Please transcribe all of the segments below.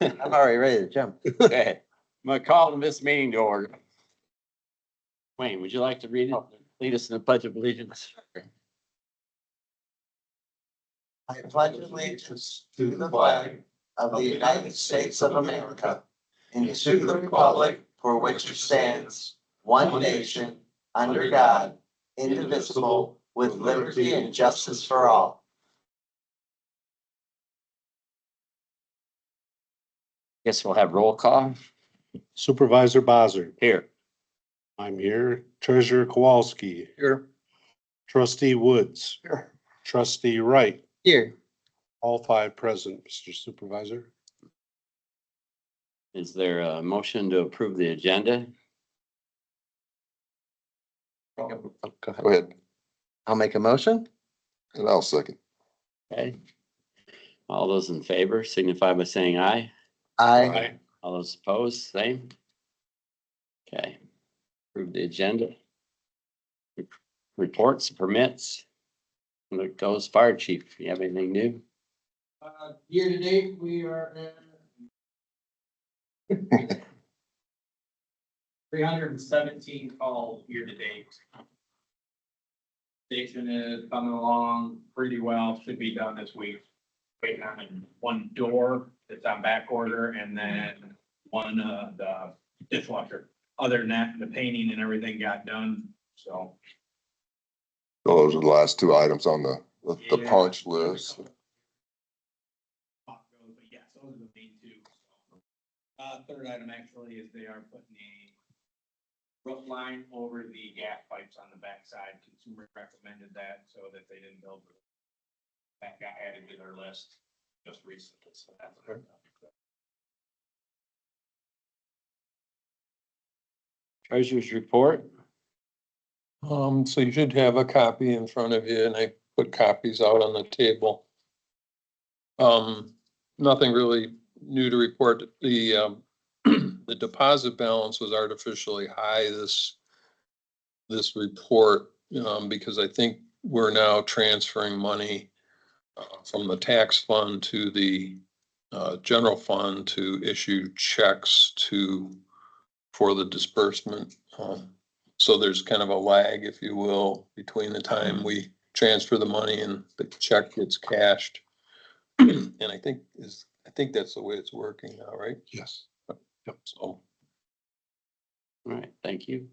I'm already ready to jump. Okay, I'm gonna call this meeting to order. Wayne, would you like to read it? Lead us in the pledge of allegiance. I pledge allegiance to the flag of the United States of America and to the republic for which it stands, one nation, under God, indivisible, with liberty and justice for all. Guess we'll have roll call Supervisor Bozer. here. I'm here. Treasurer Kowalski. Here. Trustee Woods. Here. Trustee Wright. Here. All five present, Mr. Supervisor. Is there a motion to approve the agenda? Go Go ahead, I'll make a motion. and I'll second. Okay. All those in favor signify by saying aye. Aye. All those opposed, same. Okay. Approve the agenda. Reports, permits. Look, goes fire chief. You have anything new? Year to date, we are at 317 calls year to date. Station is coming along pretty well, should be done this week. Waiting on one door that's on back order and then one, the dishwasher. Other than that, the painting and everything got done, so. Those are the last two items on the Yeah. punch list. But yes, those are the main two. Third item actually is they are putting a roof line over the gas pipes on the backside. Consumer recommended that so that they didn't build. That got added to their list just recently, so that's. Treasurer's report. So you should have a copy in front of you and I put copies out on the table. Nothing really new to report. The deposit balance was artificially high this report, because I think we're now transferring money from the tax fund to the general fund to issue checks for the disbursement. So there's kind of a lag, if you will, between the time we transfer the money and the check gets cashed. And I think that's the way it's working now, right? Yes. Yep. So All right, thank you.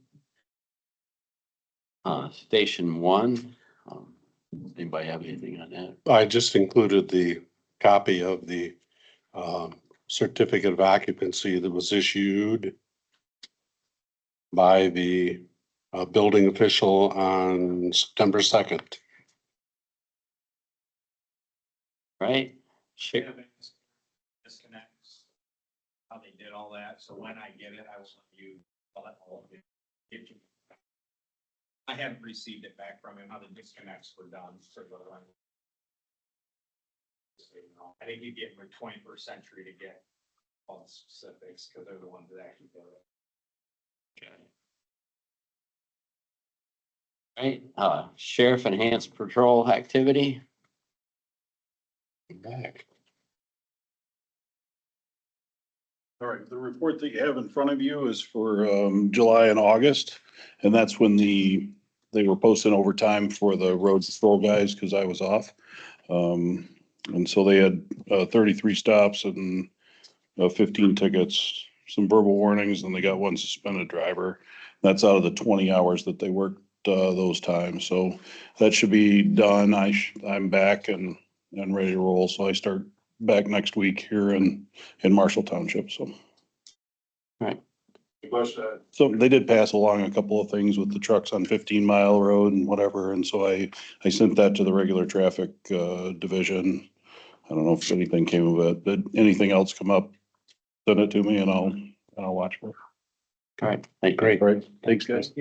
Station one. Anybody have anything on that? I just included the copy of the certificate of occupancy that was issued by the building official on September 2nd. Right? Sure. Disconnects. How they did all that, so when I get it, I will let you, I'll let all of you. Get you. I haven't received it back from him, how the disconnects were done for the one. So, you know, I think you get for 21st century to get all the specifics, because they're the ones that actually do it. Okay. Right, sheriff enhanced patrol activity. Back. All right, the report that you have in front of you is for July and August. And that's when they were posting overtime for the road patrol guys because I was off. And so they had 33 stops and 15 tickets, some verbal warnings, and they got one suspended driver. That's out of the 20 hours that they worked those times. So that should be done. I'm back and ready to roll. So I start back next week here in Marshall Township, so. Right. So they did pass along a couple of things with the trucks on 15 Mile Road and whatever, and so I sent that to the regular traffic division. I don't know if anything came of it. Did anything else come up? Send it to me and I'll watch for it. All right, thank you. Great. All right, thanks, guys.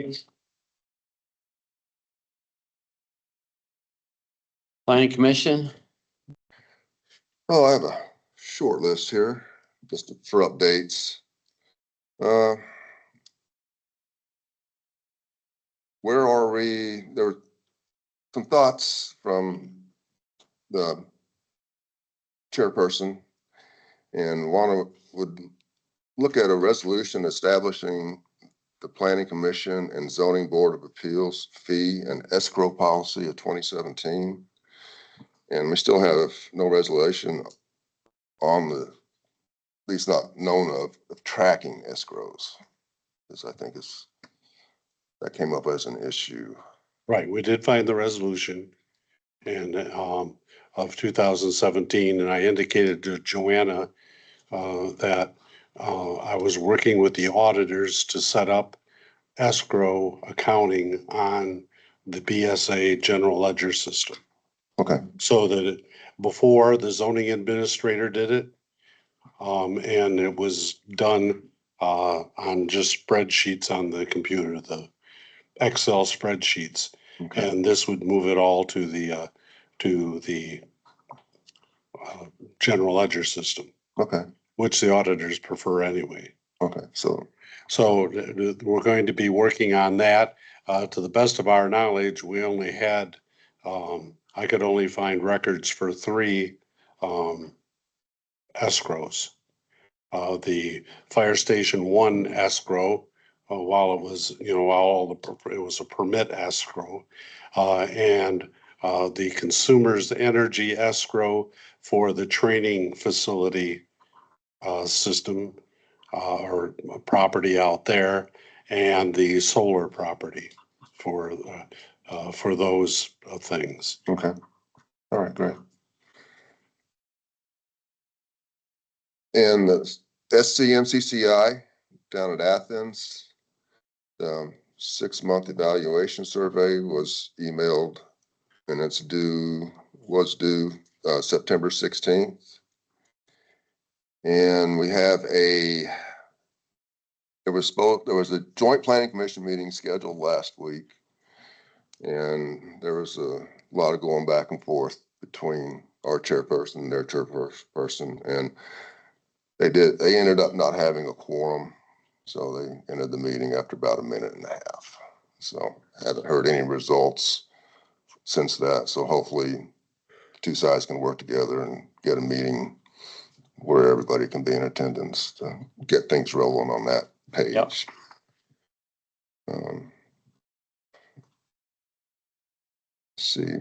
Planning commission. Well, I have a short list here, just for updates. Where are we? There were some thoughts from the chairperson, and would look at a resolution establishing the Planning Commission and Zoning Board of Appeals fee and escrow policy of 2017. And we still have no resolution on at least not known of tracking escrows. This I think that came up as an issue. Right, we did find the resolution and of 2017, and I indicated to Joanna that I was working with the auditors to set up escrow accounting on the BSA general ledger system. Okay, So that before the zoning administrator did it, and it was done on just spreadsheets on the computer, the Excel spreadsheets. okay, And this would move it all to the general ledger system, okay, which the auditors prefer anyway. okay. So, So we're going to be working on that. To the best of our knowledge, we only had, I could only find records for 3 escrows. The Fire Station 1 escrow, while it was, it was a permit escrow, and the Consumers Energy escrow for the training facility system or property out there, and the solar property for those things. okay. All right, great. And the SCMCCI down at Athens, the 6-month evaluation survey was emailed and was due September 16th. And we have there was a joint planning commission meeting scheduled last week. And there was a lot of going back and forth between our chairperson and their chairperson. And they ended up not having a quorum. So they ended the meeting after about a minute and a half. So I haven't heard any results since that. So hopefully the 2 sides can work together and get a meeting where everybody can be in attendance to get things rolling on that page. Yep. See,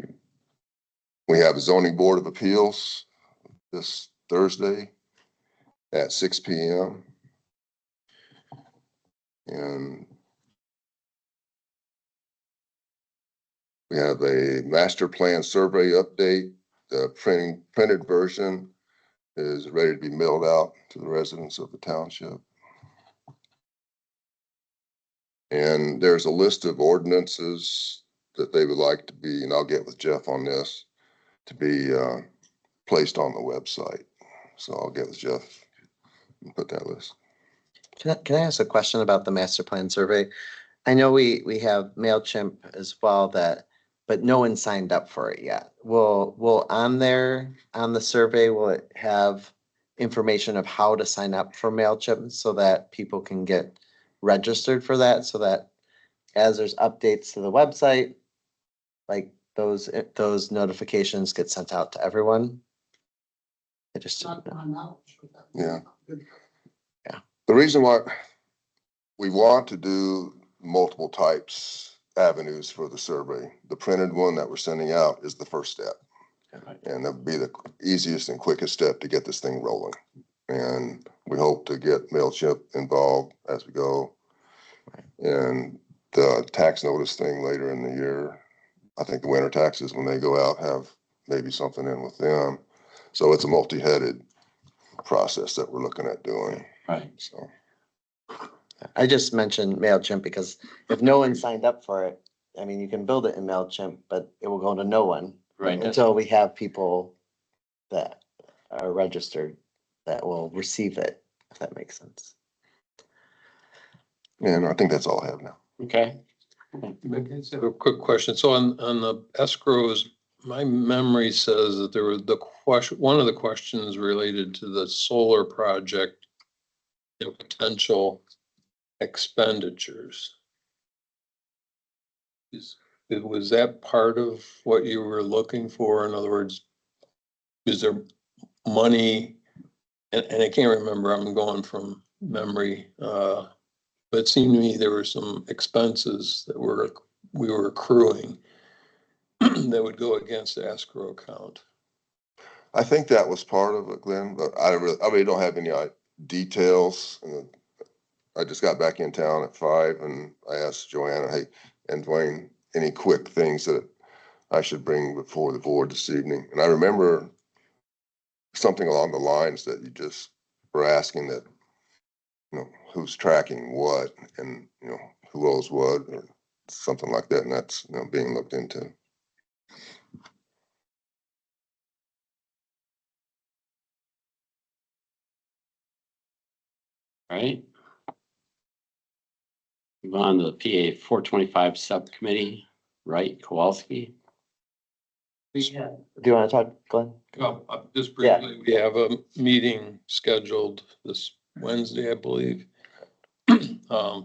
we have a zoning board of appeals this Thursday at 6 p.m. And we have a master plan survey update. The printed version is ready to be mailed out to the residents of the township. And there's a list of ordinances that they would like to be, and I'll get with Jeff on this, to be placed on the website. So I'll get with Jeff and put that list. Can I ask a question about the master plan survey? I know we have MailChimp as well but no one signed up for it yet. Will on the survey, will it have information of how to sign up for MailChimp so that people can get registered for that, so that as there's updates to the website, like those notifications get sent out to everyone? I just didn't know. Yeah. Yeah. The reason why we want to do multiple avenues for the survey, the printed one that we're sending out is the first step. And that would be the easiest and quickest step to get this thing rolling. And we hope to get MailChimp involved as we go. And the tax notice thing later in the year, I think the winter taxes, when they go out, have maybe something in with them. So it's a multi-headed process that we're looking at doing. Right. So. I just mentioned MailChimp because if no one signed up for it, I mean, you can build it in MailChimp, but it will go to no one Right. until we have people that are registered that will receive it, if that makes sense. And I think that's all I have now. Okay. Maybe I just have a quick question. So on the escrows, my memory says that there was one of the questions related to the solar project and potential expenditures. Was that part of what you were looking for? In other words, is there money and I can't remember, I'm going from memory, but it seemed to me there were some expenses that we were accruing that would go against the escrow account. I think that was part of it, Glenn, but I really don't have any details. I just got back in town at 5 and I asked Joanna, hey, and Dwayne, any quick things that I should bring before the board this evening? And I remember something along the lines that you just were asking that, who's tracking what and, who owes what or something like that. And that's, being looked into. Right? Move on to the PA 425 subcommittee, right, Kowalski? Do you want to talk, Glenn? Just Yeah. briefly, we have a meeting scheduled this Wednesday, I believe.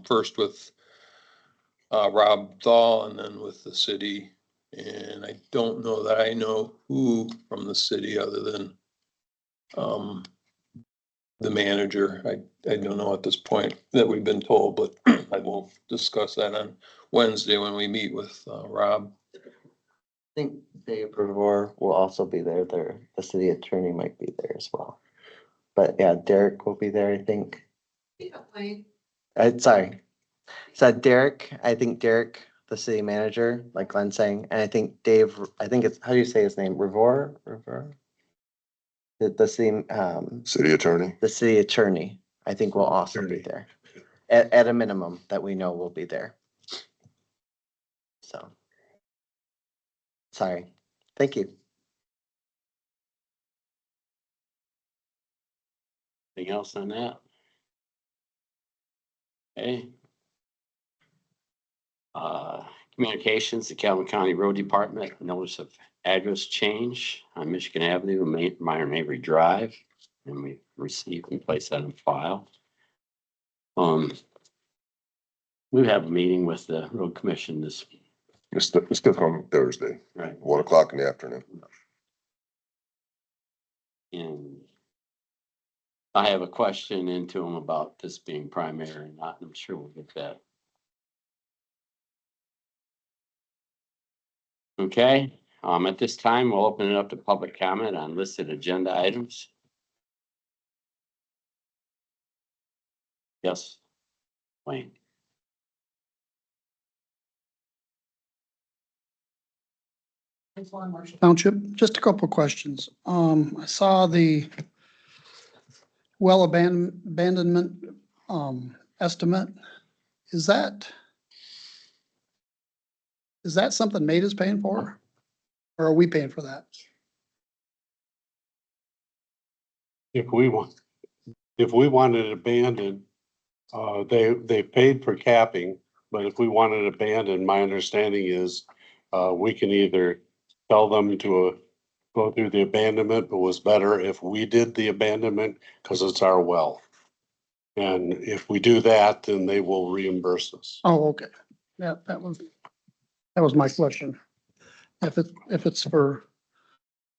First with Rob Dahl and then with the city. And I don't know that I know who from the city other than the manager. I don't know at this point that we've been told, but I will discuss that on Wednesday when we meet with Rob. I think Dave Revere will also be there. The city attorney might be there as well. But yeah, Derek will be there, I think. Sorry. So Derek, I think Derek, the city manager, like Glenn's saying, and I think Dave, I think it's, how do you say his name? Revere? The city, City attorney. the city attorney, I think will also be there. At a minimum, that we know will be there. So. Sorry. Thank you. Anything else on that? Okay. Communications, the Calvin County Road Department, notice of address change on Michigan Avenue, Meyer Mabry Drive, and we received and placed that in file. We have a meeting with the road commission this, It's still on Thursday, right, 1 o'clock in the afternoon. and I have a question into them about this being primary or not, and I'm sure we'll get that. Okay, at this time, we'll open it up to public comment on listed agenda items. Yes, Wayne. Township, just a couple of questions. I saw the abandonment, estimate. Is that something MAID is paying for? Or are we paying for that? If we wanted it abandoned, they paid for capping, but if we wanted it abandoned, my understanding is, we can either tell them to go through the abandonment, but was better if we did the abandonment because it's our well. And if we do that, then they will reimburse us. Oh, okay. Yeah, that was my question. If it's for,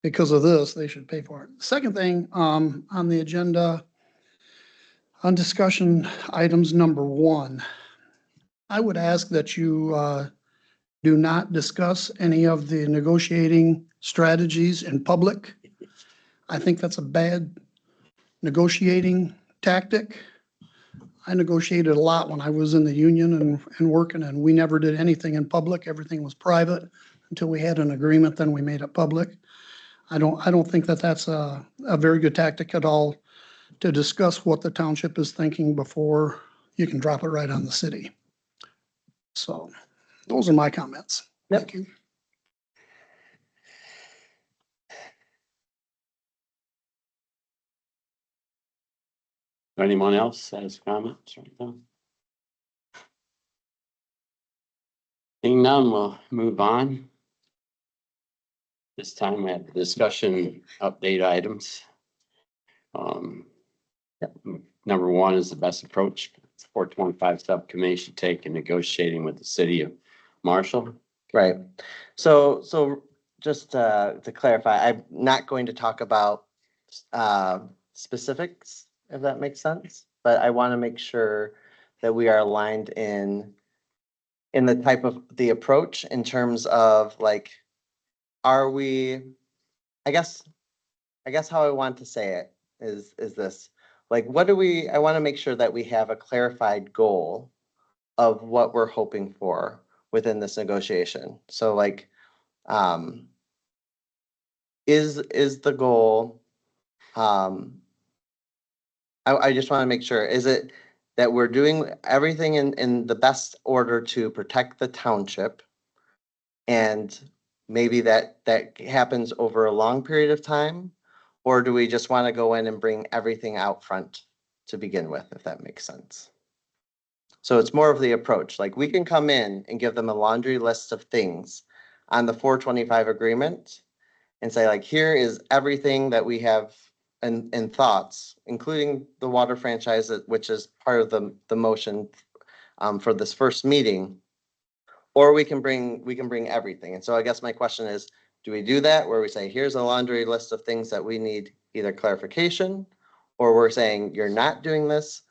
because of this, they should pay for it. Second thing, on the agenda, on discussion items number 1, I would ask that you, do not discuss any of the negotiating strategies in public. I think that's a bad negotiating tactic. I negotiated a lot when I was in the union and working, and we never did anything in public. Everything was private until we had an agreement, then we made it public. I don't think that that's a very good tactic at all to discuss what the township is thinking before you can drop it right on the city. So those are my comments. Thank you. Anyone else has comments right now? Seeing none, we'll move on. This time we have discussion update items. Number 1 is the best approach 425 subcommittee should take in negotiating with the city of Marshall. Right. So just to clarify, I'm not going to talk about specifics, if that makes sense. But I want to make sure that we are aligned in the type of the approach in terms of like, are we, I guess how I want to say it is this, like, what do we, I want to make sure that we have a clarified goal of what we're hoping for within this negotiation. So like, is the goal, I just want to make sure, is it that we're doing everything in the best order to protect the township? And maybe that happens over a long period of time? Or do we just want to go in and bring everything out front to begin with, if that makes sense? So it's more of the approach, like we can come in and give them a laundry list of things on the 425 agreement and say like, here is everything that we have in thoughts, including the water franchise, which is part of the motion for this first meeting. Or we can bring everything. And so I guess my question is, do we do that where we say, here's a laundry list of things that we need either clarification, or we're saying, you're not doing this?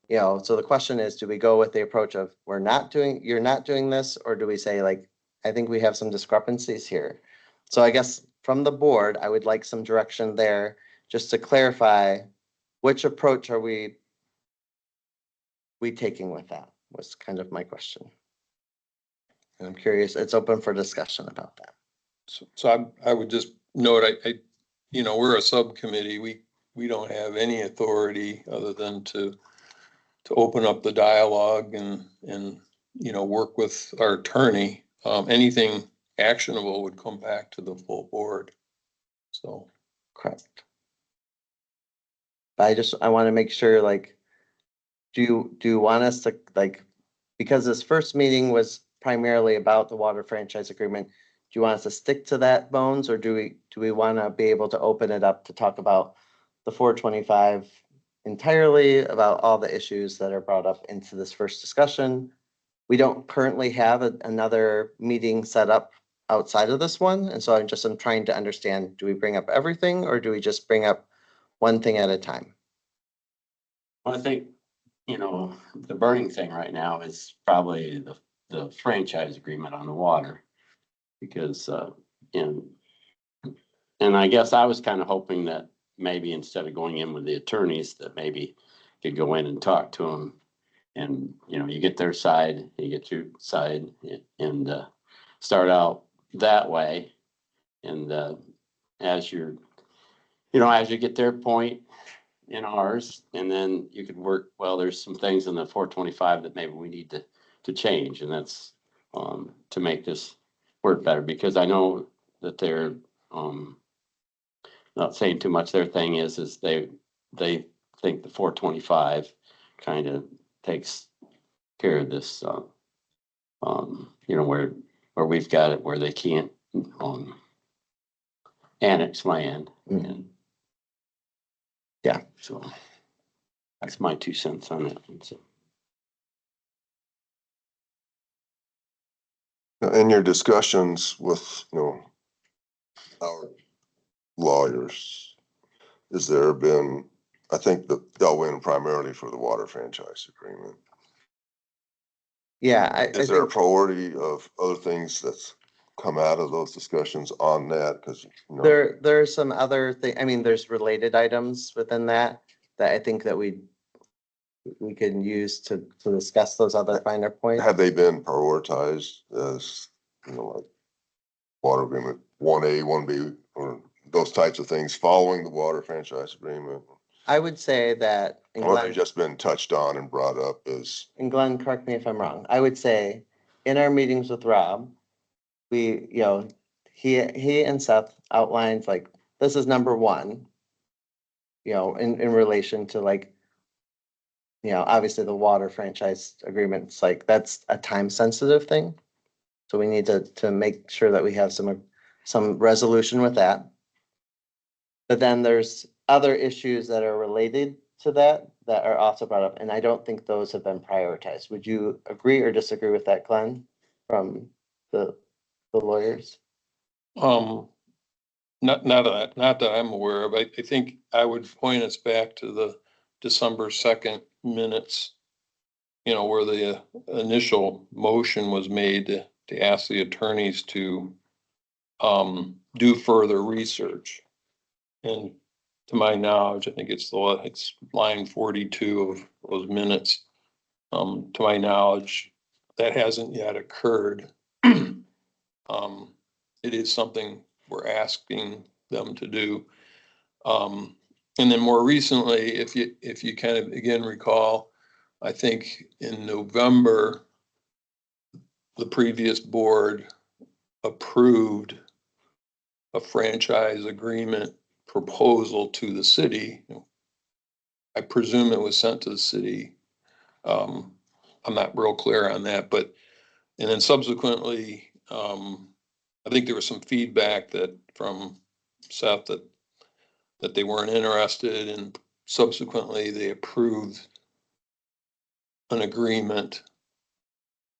You know, so the question is, do we go with the approach of you're not doing this, or do we say like, I think we have some discrepancies here? So I guess from the board, I would like some direction there just to clarify which approach are we taking with that, was kind of my question. And I'm curious, it's open for discussion about that. So I would just note, we're a subcommittee. We don't have any authority other than to open up the dialogue and, work with our attorney. Anything actionable would come back to the full board. So. Correct. But I want to make sure, like, do you want us to, like, because this first meeting was primarily about the water franchise agreement, do you want us to stick to that, Bones, or do we want to be able to open it up to talk about the 425 entirely, about all the issues that are brought up into this first discussion? We don't currently have another meeting set up outside of this one, and so I'm trying to understand, do we bring up everything, or do we just bring up one thing at a time? Well, I think, the burning thing right now is probably the franchise agreement on the water. Because, and I guess I was kind of hoping that maybe instead of going in with the attorneys, that maybe could go in and talk to them. And, you get their side, you get your side, and start out that way. And as you get their point in ours, and then you could work, well, there's some things in the 425 that maybe we need to change, and that's to make this work better, because I know that they're not saying too much. Their thing is they think the 425 kind of takes care of this, where we've got it where they can't annex land. And yeah, so that's my 2 cents on it. So. In your discussions with, our lawyers, has there been, I think that they'll win primarily for the water franchise agreement. Yeah, Is there a priority of other things that's come out of those discussions on that? Because, there are some other things, I mean, there's related items within that I think that we can use to discuss those other finer points. have they been prioritized as, like water agreement 1A, 1B, or those types of things following the water franchise agreement? I would say that, and Or have they Glenn, just been touched on and brought up as, correct me if I'm wrong, I would say in our meetings with Rob, we, he and Seth outlined like, this is number one, in relation to like, obviously the water franchise agreements, like that's a time sensitive thing. So we need to make sure that we have some resolution with that. But then there's other issues that are related to that are also brought up, and I don't think those have been prioritized. Would you agree or disagree with that, Glenn, from the lawyers? Not that I'm aware of. I think I would point us back to the December 2nd minutes, where the initial motion was made to ask the attorneys to do further research. And to my knowledge, I think it's line 42 of those minutes. To my knowledge, that hasn't yet occurred. It is something we're asking them to do. And then more recently, if you kind of again recall, I think in November, the previous board approved a franchise agreement proposal to the city. I presume it was sent to the city. I'm not real clear on that, and then subsequently, I think there was some feedback from Seth that they weren't interested, and subsequently they approved an agreement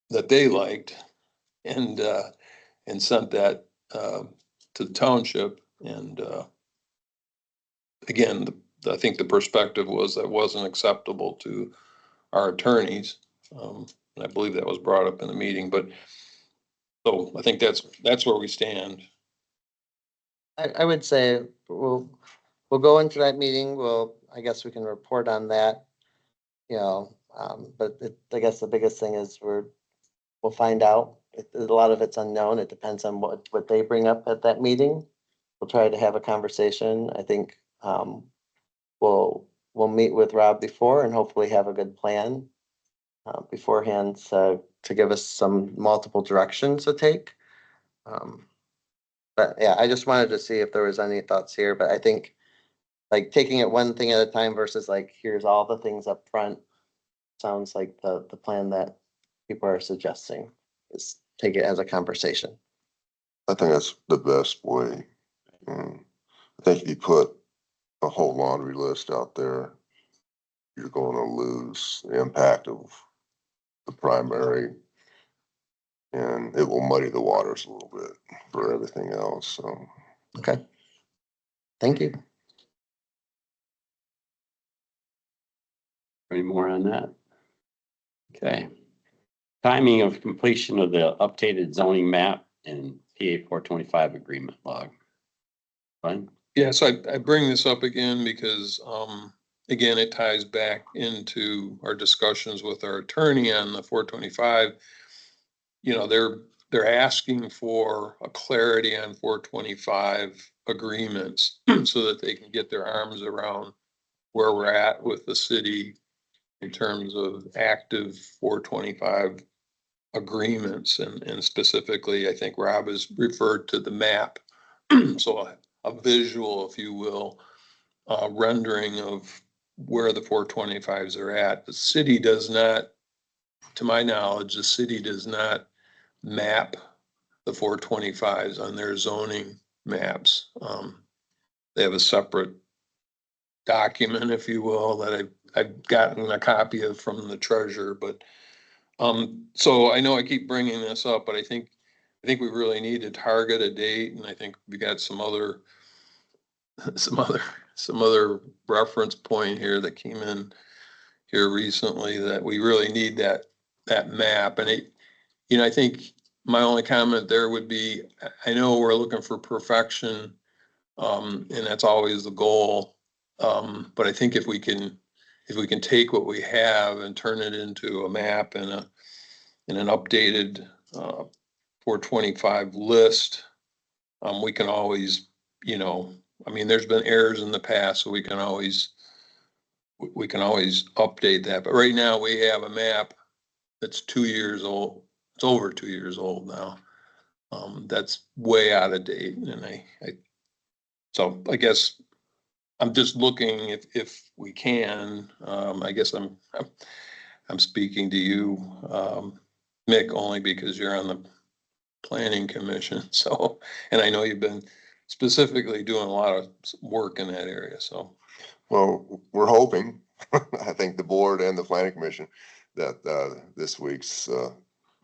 that they liked and sent that to the township. And again, I think the perspective was that wasn't acceptable to our attorneys. And I believe that was brought up in the meeting, but so I think that's where we stand. I would say we'll go into that meeting. I guess we can report on that, but I guess the biggest thing is we'll find out. A lot of it's unknown. It depends on what they bring up at that meeting. We'll try to have a conversation. I think, we'll meet with Rob before and hopefully have a good plan beforehand to give us some multiple directions to take. But yeah, I just wanted to see if there was any thoughts here, but I think like taking it one thing at a time versus like, here's all the things up front. Sounds like the plan that people are suggesting is take it as a conversation. I think that's the best way. I think if you put a whole laundry list out there, you're going to lose the impact of the primary, and it will muddy the waters a little bit for everything else. So, Okay. Thank you. Any more on that? Okay. Timing of completion of the updated zoning map and PA 425 agreement log. Fine. Yeah, so I bring this up again because, again, it ties back into our discussions with our attorney on the 425. They're asking for a clarity on 425 agreements so that they can get their arms around where we're at with the city in terms of active 425 agreements. And specifically, I think Rob has referred to the map. So a visual, if you will, rendering of where the 425s are at. The city does not, to my knowledge, the city does not map the 425s on their zoning maps. They have a separate document, if you will, that I've gotten a copy of from the treasurer. But so I know I keep bringing this up, but I think we really need to target a date, and I think we got some other reference point here that came in here recently that we really need that map. And I think my only comment there would be, I know we're looking for perfection, and that's always the goal. But I think if we can take what we have and turn it into a map and an updated 425 list, we can always, there's been errors in the past, so we can always update that. But right now we have a map that's 2 years old. It's over 2 years old now. That's way out of date. And so I guess I'm just looking if we can, I guess I'm speaking to you, Mick, only because you're on the planning commission. So, and I know you've been specifically doing a lot of work in that area. So, well, we're hoping, I think the board and the planning commission, that this week's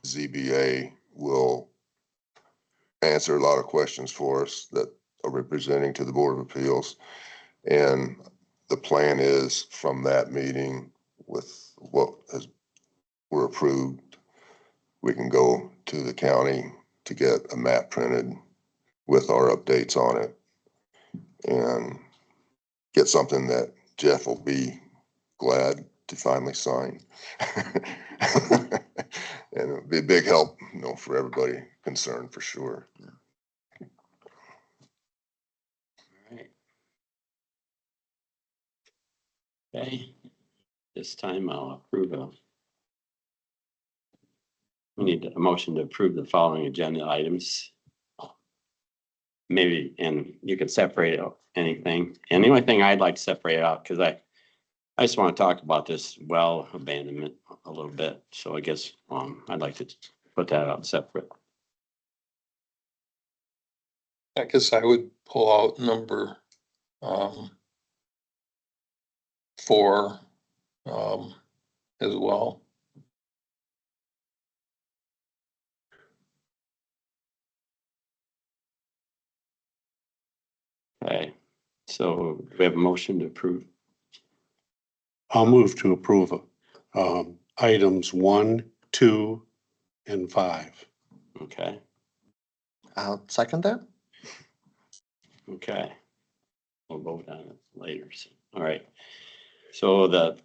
ZBA will answer a lot of questions for us that are representing to the Board of Appeals. And the plan is from that meeting with what has, were approved, we can go to the county to get a map printed with our updates on it and get something that Jeff will be glad to finally sign. And it'll be a big help, you know, for everybody concerned for sure. Alright. Okay, this time I'll approve we need a motion to approve the following agenda items. Maybe, and you can separate out anything. And the only thing I'd like to separate out, because I just want to talk about this well abandonment a little bit. So I guess I'd like to put that out separate. I guess I would pull out number 4 as well. Okay, so we have a motion to approve. I'll move to approve items 1, 2, and 5. Okay, I'll second that. okay. We'll vote on it later. All right. So the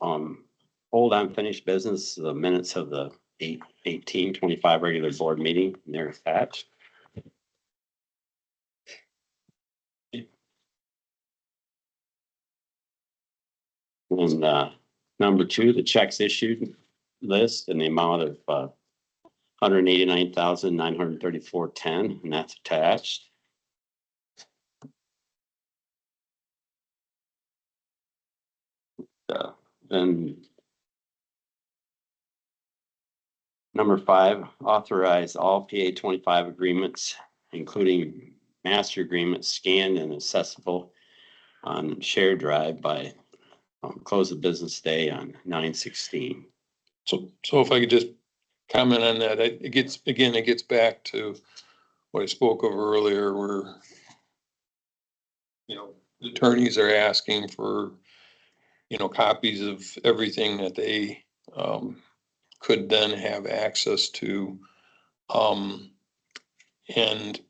old unfinished business, the minutes of the 8/18/25 regular board meeting, they're attached. And number 2, the checks issued list in the amount of $189,934.10, and that's attached. Then number 5, authorize all PA 25 agreements, including master agreements scanned and accessible on shared drive by close of business day on 9/16. So if I could just comment on that, it gets back to what I spoke of earlier, where, you know, the attorneys are asking for, you know, copies of everything that they could then have access to. And,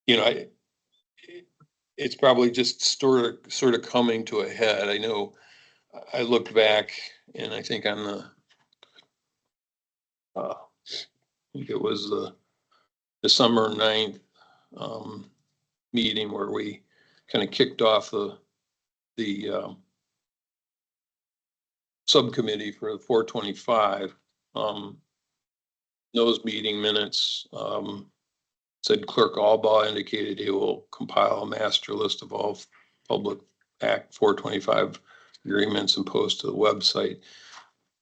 you know, it's probably just sort of coming to a head. I know I looked back and I think on the, I think it was the December 9th meeting where we kind of kicked off the subcommittee for the 425. Those meeting minutes said Clerk Albaugh indicated he will compile a master list of all Public Act 425 agreements and post to the website.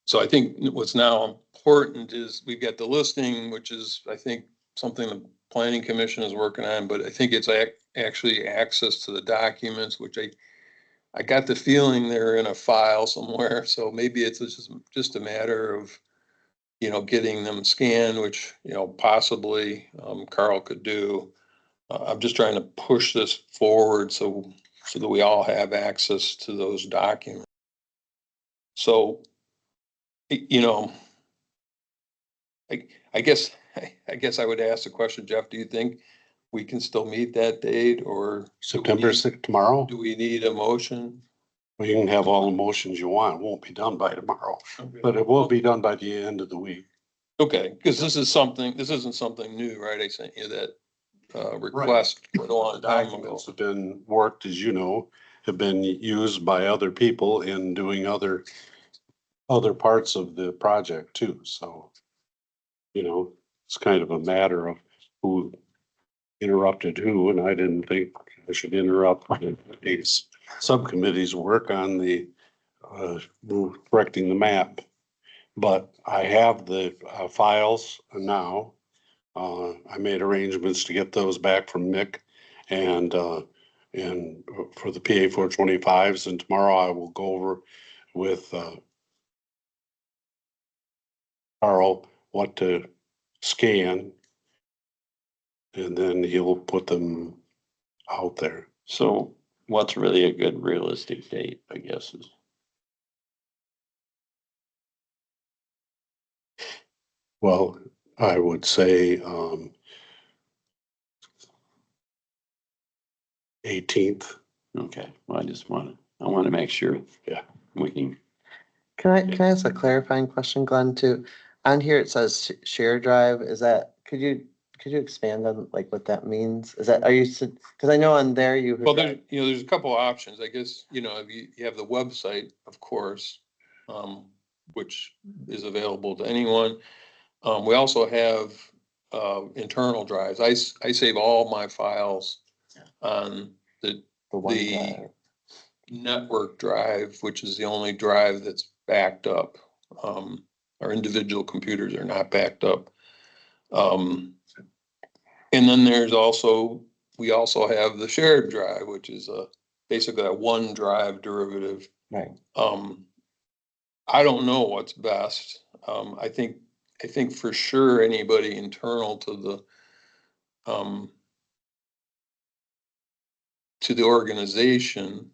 So I think what's now important is we've got the listing, which is, I think, something the Planning Commission is working on, but I think it's actually access to the documents, which I got the feeling they're in a file somewhere. So maybe it's just a matter of, you know, getting them scanned, which, you know, possibly Carl could do. I'm just trying to push this forward so that we all have access to those documents. So, you know, I guess I would ask the question, Jeff, do you think we can still meet that date, or September 6th, tomorrow? do we need a motion? Well, you can have all the motions you want. It won't be done by tomorrow, but it will be done by the end of the week. Okay, because this isn't something new, right? I sent you that request a long time ago. Documents have been worked, as you know, have been used by other people in doing other parts of the project too. So, you know, it's kind of a matter of who interrupted who, and I didn't think I should interrupt these subcommittees' work on the correcting the map. But I have the files now. I made arrangements to get those back from Mick and for the PA 425s, and tomorrow I will go over with Carl what to scan. And then he'll put them out there. So what's really a good realistic date, I guess is. Well, I would say, 18th. Okay, well, I want to make sure. Yeah. We can, Can I ask a clarifying question, Glenn, too? On here, it says share drive. Is that, could you expand on like what that means? Is that, because I know on there you. Well, there's a couple of options, I guess, you have the website, of course, which is available to anyone. We also have, internal drives. I save all my files on The one the drive. network drive, which is the only drive that's backed up. Our individual computers are not backed up. And then we also have the shared drive, which is basically a one drive derivative. Right. I don't know what's best. I think for sure anybody internal to the organization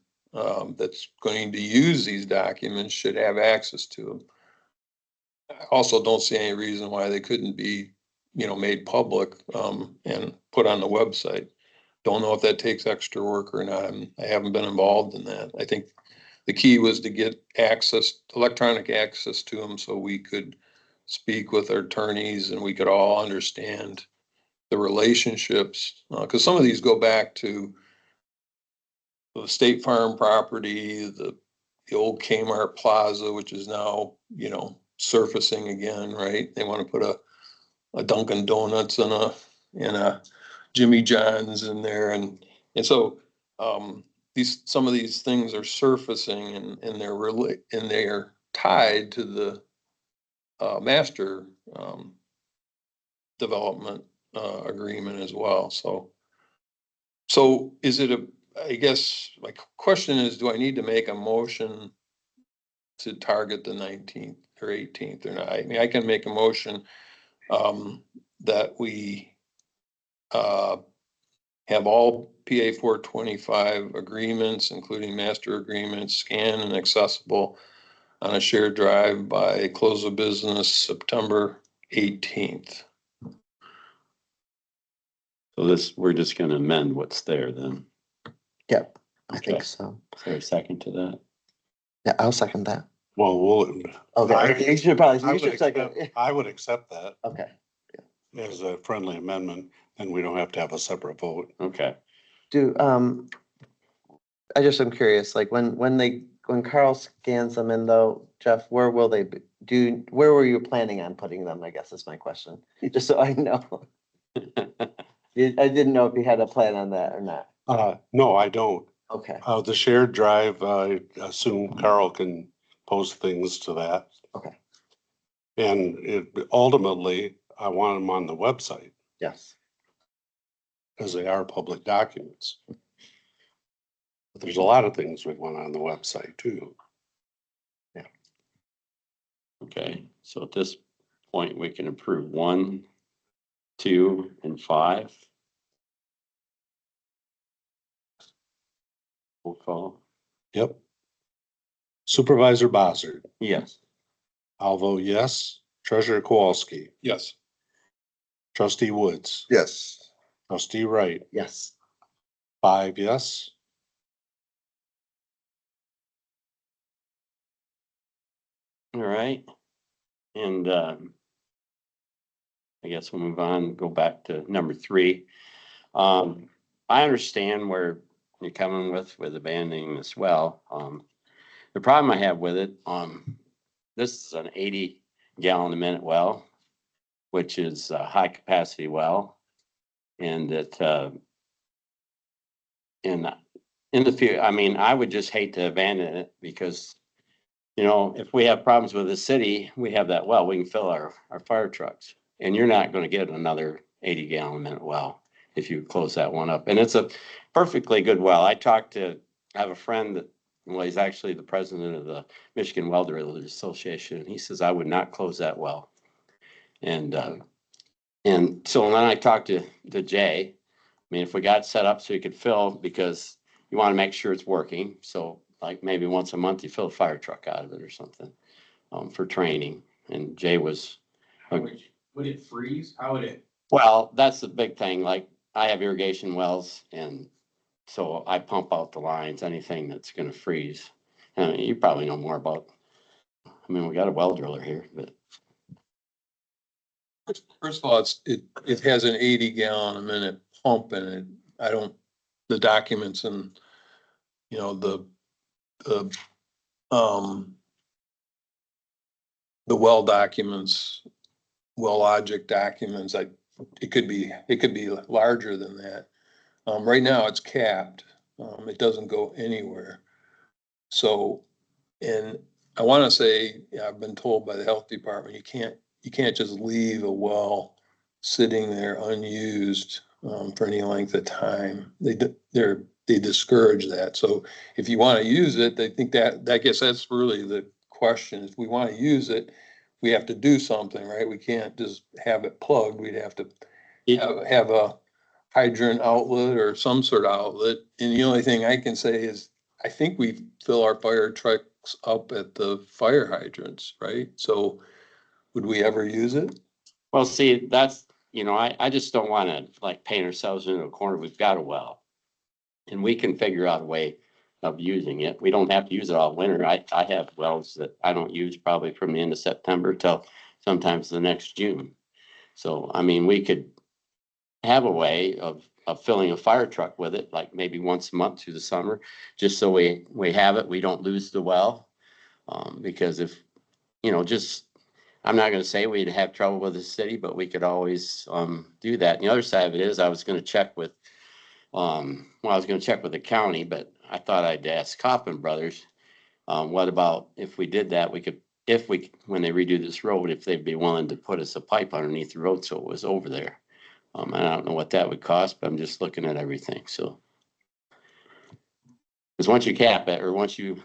that's going to use these documents should have access to them. I also don't see any reason why they couldn't be, made public and put on the website. Don't know if that takes extra work or not. I haven't been involved in that. I think the key was to get electronic access to them so we could speak with our attorneys and we could all understand the relationships. Because some of these go back to the State Farm property, the old Kmart Plaza, which is now, surfacing again, right? They want to put a Dunkin' Donuts and a Jimmy John's in there. And so, some of these things are surfacing and they're tied to the, master, development, agreement as well. So is it I guess my question is, do I need to make a motion to target the 19th or 18th or not? I mean, I can make a motion, that we, have all PA 425 agreements, including master agreements, scanned and accessible on a shared drive by close of business September 18th. so we're just gonna amend what's there then. Yep, I Okay. think so. Is there a second to that? Yeah, I'll second that. Well, Okay, you should I probably, you would should second. accept, I would accept that Okay. as a friendly amendment, and we don't have to have a separate vote. Okay. I just am curious, like when Carl scans them in though, Jeff, where will they be? Where were you planning on putting them, I guess is my question, just so I know. I didn't know if you had a plan on that or not. No, I don't. Okay, The shared drive, I assume Carl can post things to that. okay, And ultimately, I want them on the website yes. because they are public documents. But there's a lot of things we want on the website too. Okay, so at this point, we can approve 1, 2, and 5. Roll call. Yep. Supervisor Bossard, Yes. I'll vote yes. Treasurer Kowalski, Yes. Trustee Woods, Yes. Trustee Wright, Yes. 5 yes. All right. And I guess we'll move on, go back to number 3. I understand where you're coming with abandoning this well. The problem I have with it, this is an 80 gallon a minute well, which is a high capacity well. And that, in the future, I mean, I would just hate to abandon it because, if we have problems with the city, we have that well, we can fill our fire trucks. And you're not gonna get another 80 gallon a minute well if you close that one up. And it's a perfectly good well. I have a friend that, well, he's actually the president of the Michigan Well Drillers Association. And he says, I would not close that well. And so then I talked to Jay mean, if we got it set up so you could fill, because you want to make sure it's working, so like maybe once a month you fill a fire truck out of it or something, for training. And Jay was, How would it freeze? How would it? well, that's the big thing, like I have irrigation wells and so I pump out the lines, anything that's gonna freeze. And you probably know more about, I mean, we got a well driller here, but First of all, it has an 80 gallon a minute pump in it. I don't, the documents and, you know, um, the well documents, well logic documents, it could be larger than that. Right now it's capped. It doesn't go anywhere. So, and I want to say, I've been told by the health department, you can't just leave a well sitting there unused, for any length of time. They discourage that. So if you want to use it, they think I guess that's really the question. If we want to use it, we have to do something, right? We can't just have it plugged. We'd have to have a hydrant outlet or some sort of outlet. And the only thing I can say is, I think we fill our fire trucks up at the fire hydrants, right? So would we ever use it? well, see, that's, I just don't wanna like paint ourselves into a corner. We've got a well. And we can figure out a way of using it. We don't have to use it all winter. I have wells that I don't use probably from the end of September till sometimes the next June. So, I mean, we could have a way of filling a fire truck with it, like maybe once a month through the summer, just so we have it, we don't lose the well. Because if, just, I'm not gonna say we'd have trouble with the city, but we could always, do that. And the other side of it is, I was gonna check with, I was gonna check with the county, but I thought I'd ask Kaufman Brothers, what about if we did that, when they redo this road, if they'd be willing to put us a pipe underneath the road so it was over there. And I don't know what that would cost, but I'm just looking at everything, so. Because once you cap it, or once you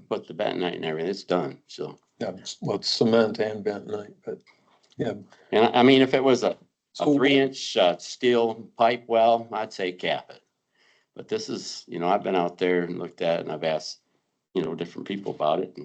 put the bentonite and everything, it's done, so. Yeah, well, it's cement and bentonite, but yeah. And I mean, if it was a So 3-inch steel pipe well, I'd say cap it. But this is, I've been out there and looked at it and I've asked, different people about it.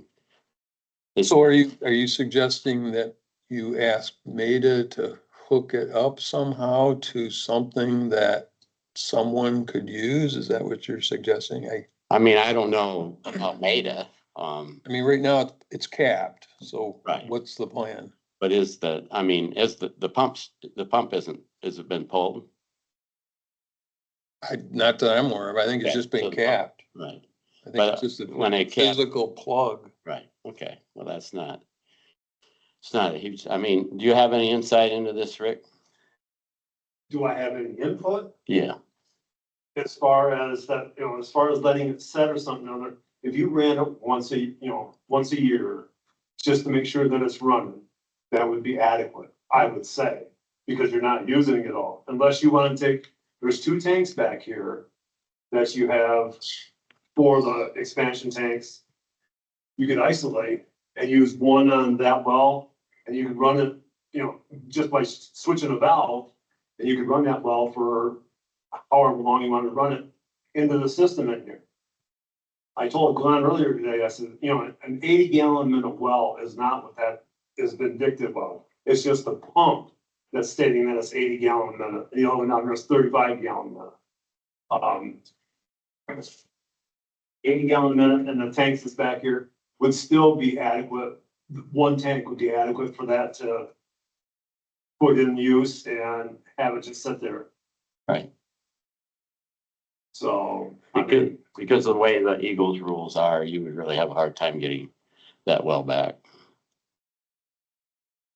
And So are you suggesting that you ask Maida to hook it up somehow to something that someone could use? Is that what you're suggesting? I mean, I don't know about Maida, I mean, right now it's capped, so Right. what's the plan? but is the pump has it been pulled? Not that I'm aware of. I think it's Okay, just so been the pump- capped. Right, I think but it's just a when they cap- physical plug. right, okay, well, it's not a huge, I mean, do you have any insight into this, Rick? Do I have any input Yeah, as far as that, as far as letting it set or something on there? If you ran it once a year, just to make sure that it's running, that would be adequate, I would say. Because you're not using it all, unless you want to there's 2 tanks back here that you have for the expansion tanks. You could isolate and use one on that well, and you could run it, just by switching a valve. And you could run that well for however long you want to run it into the system in here. I told Glenn earlier today, I said, an 80-gallon minute well is not what that is indicative of. It's just the pump that's stating that it's 80-gallon minute, and now there's 35-gallon minute. 80-gallon minute, and the tanks that's back here would still be adequate. 1 tank would be adequate for that to put in use and have it just sit there. right, So, because of the way the Eagles rules are, you would really have a hard time getting that well back.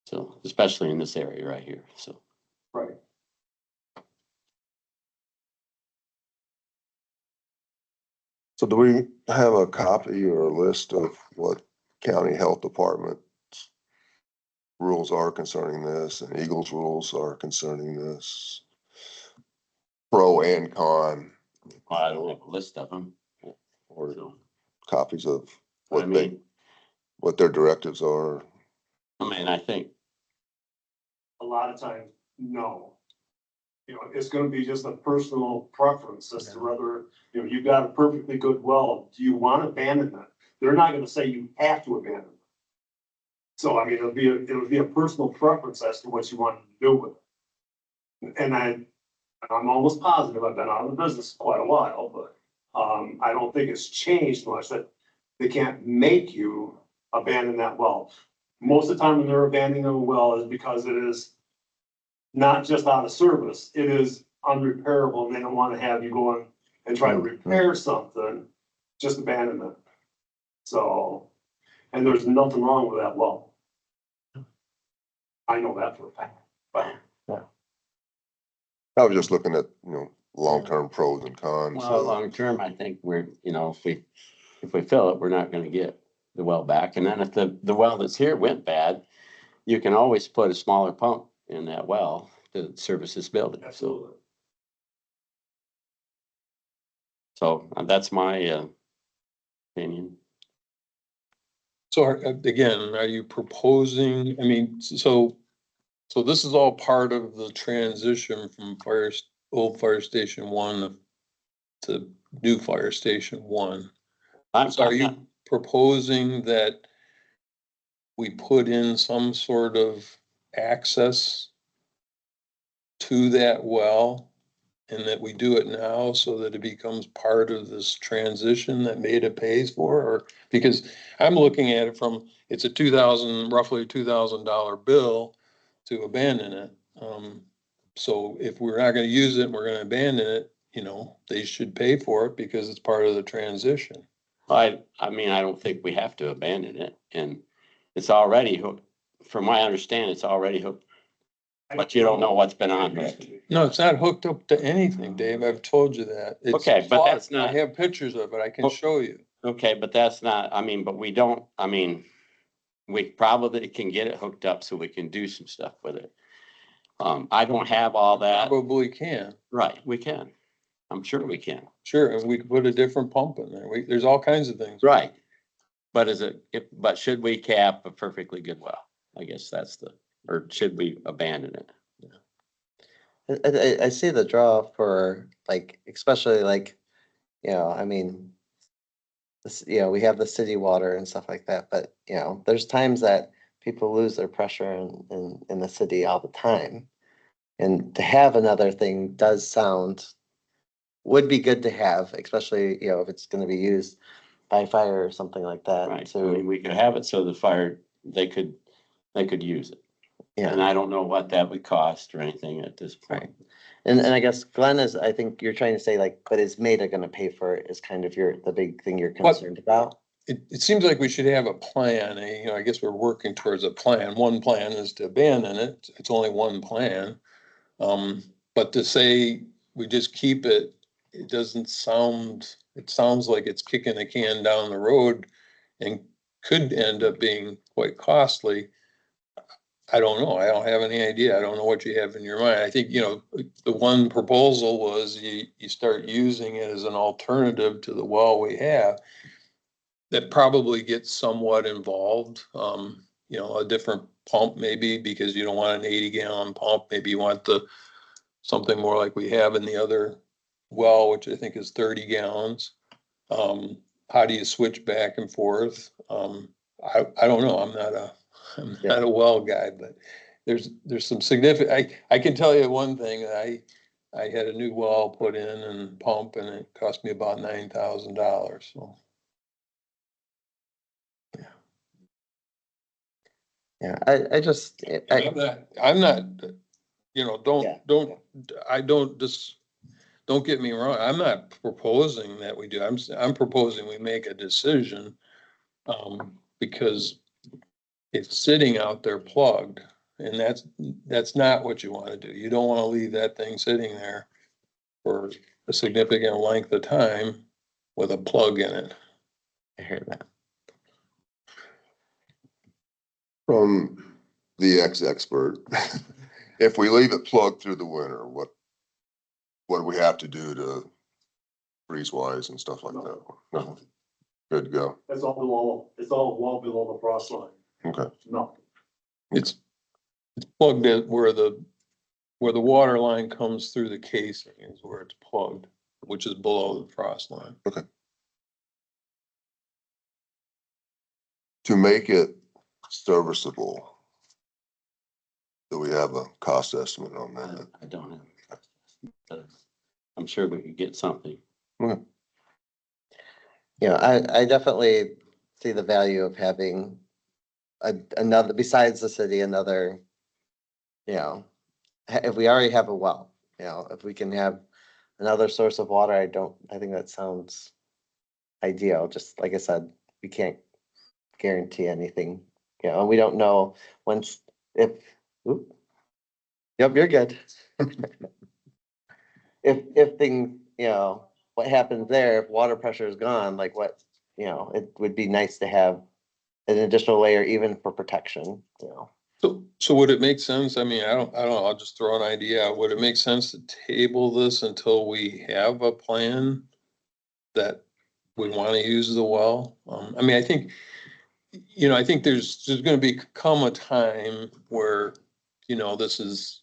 So, especially in this area right here, so. right. So do we have a copy or a list of what county health department rules are concerning this and Eagles rules are concerning this? Pro and con, Well, I don't have a list of them, or so, copies of I mean, what their directives are. I think, A lot of times, no. it's gonna be just a personal preference as to whether, you've got a perfectly good well, do you want to abandon it? They're not gonna say you have to abandon it. So, I mean, it'll be a personal preference as to what you want to do with it. And I'm almost positive, I've been out of the business quite a while, but, I don't think it's changed much, that they can't make you abandon that well. Most of the time when they're abandoning a well is because it is not just out of service, it is unrepairable, and they don't want to have you go in and try to repair something, just abandon it. So, and there's nothing wrong with that well. I know that for a fact, but I was just looking at, long-term pros and cons. Well, long term, I think we're, if we fill it, we're not gonna get the well back. And then if the well that's here went bad, you can always put a smaller pump in that well to service this building. absolutely. So that's my opinion. So again, are you proposing, I mean, so this is all part of the transition from old fire station 1 to new fire station 1. So are you proposing that we put in some sort of access to that well and that we do it now so that it becomes part of this transition that Maida pays for? Or because I'm looking at it from, it's a roughly $2,000 bill to abandon it. So if we're not gonna use it and we're gonna abandon it, they should pay for it because it's part of the transition. I mean, I don't think we have to abandon it, and it's already hooked. From my understanding, it's already hooked, but you don't know what's been on it. No, it's not hooked up to anything, Dave. I've told you that. It's Okay, but that's plugged. not- I have pictures of it. I can show you. Okay, but that's not, but we don't, we probably can get it hooked up so we can do some stuff with it. I don't have all that. Probably can. Right, we can. I'm sure we can. Sure, and we could put a different pump in there. There's all kinds of things. Right. But but should we cap a perfectly good well? I guess or should we abandon it? I see the draw for like, especially like, I mean, this, we have the city water and stuff like that, but there's times that people lose their pressure in the city all the time. And to have another thing would be good to have, especially, if it's gonna be used by fire or something like that. Right. So, We could have it so the fire, they could use it. And yeah, I don't know what that would cost or anything at this point. right. And I guess Glenn I think you're trying to say like, but is Maida gonna pay for it is kind of the big thing you're concerned about? It seems like we should have a plan. I guess we're working towards a plan. One plan is to abandon it. It's only one plan. But to say we just keep it, it sounds like it's kicking the can down the road and could end up being quite costly. I don't know. I don't have any idea. I don't know what you have in your mind. I think, the one proposal was you start using it as an alternative to the well we have. That probably gets somewhat involved, a different pump maybe, because you don't want an 80-gallon pump. Maybe you want something more like we have in the other well, which I think is 30 gallons. How do you switch back and forth? I don't know. I'm not a well guy, but there's some significant, I can tell you one thing. I had a new well put in and pump, and it cost me about $9,000. So. Yeah, I just, I'm not, don't get me wrong. I'm not proposing that we do. I'm proposing we make a decision, because it's sitting out there plugged, and that's not what you want to do. You don't want to leave that thing sitting there for a significant length of time with a plug in it. I heard that. From the ex-expert, if we leave it plugged through the winter, what do we have to do to freeze wise and stuff like that? No, good to go. It's all well below the frost line. Okay. No. It's plugged in where the where the water line comes through the casing is where it's plugged, which is below the frost line. To make it serviceable, do we have a cost estimate on that? I don't have. I'm sure we could get something. You know, I definitely see the value of having another, besides the city, another, you know, if we already have a well, you know, if we can have another source of water, I think that sounds ideal. Just like I said, we can't guarantee anything, you know, and we don't know once, oop. Yep, you're good. If things, you know, what happens there, if water pressure is gone, like what, you know, it would be nice to have an additional layer even for protection, you know. So would it make sense? I mean, I don't know. I'll just throw an idea out. Would it make sense to table this until we have a plan that we want to use the well? I mean, I think, you know, I think there's gonna come a time where, you know, this is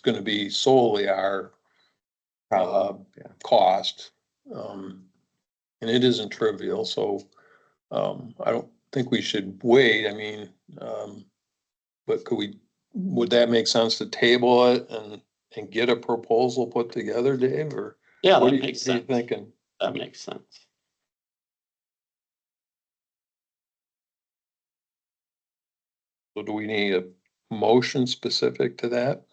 gonna be solely our Problem, yeah. cost. And it isn't trivial, so, I don't think we should wait. I mean, but would that make sense to table it and get a proposal put together, Dave, or? Yeah, what that are makes you sense. thinking? That makes sense. So do we need a motion specific to that?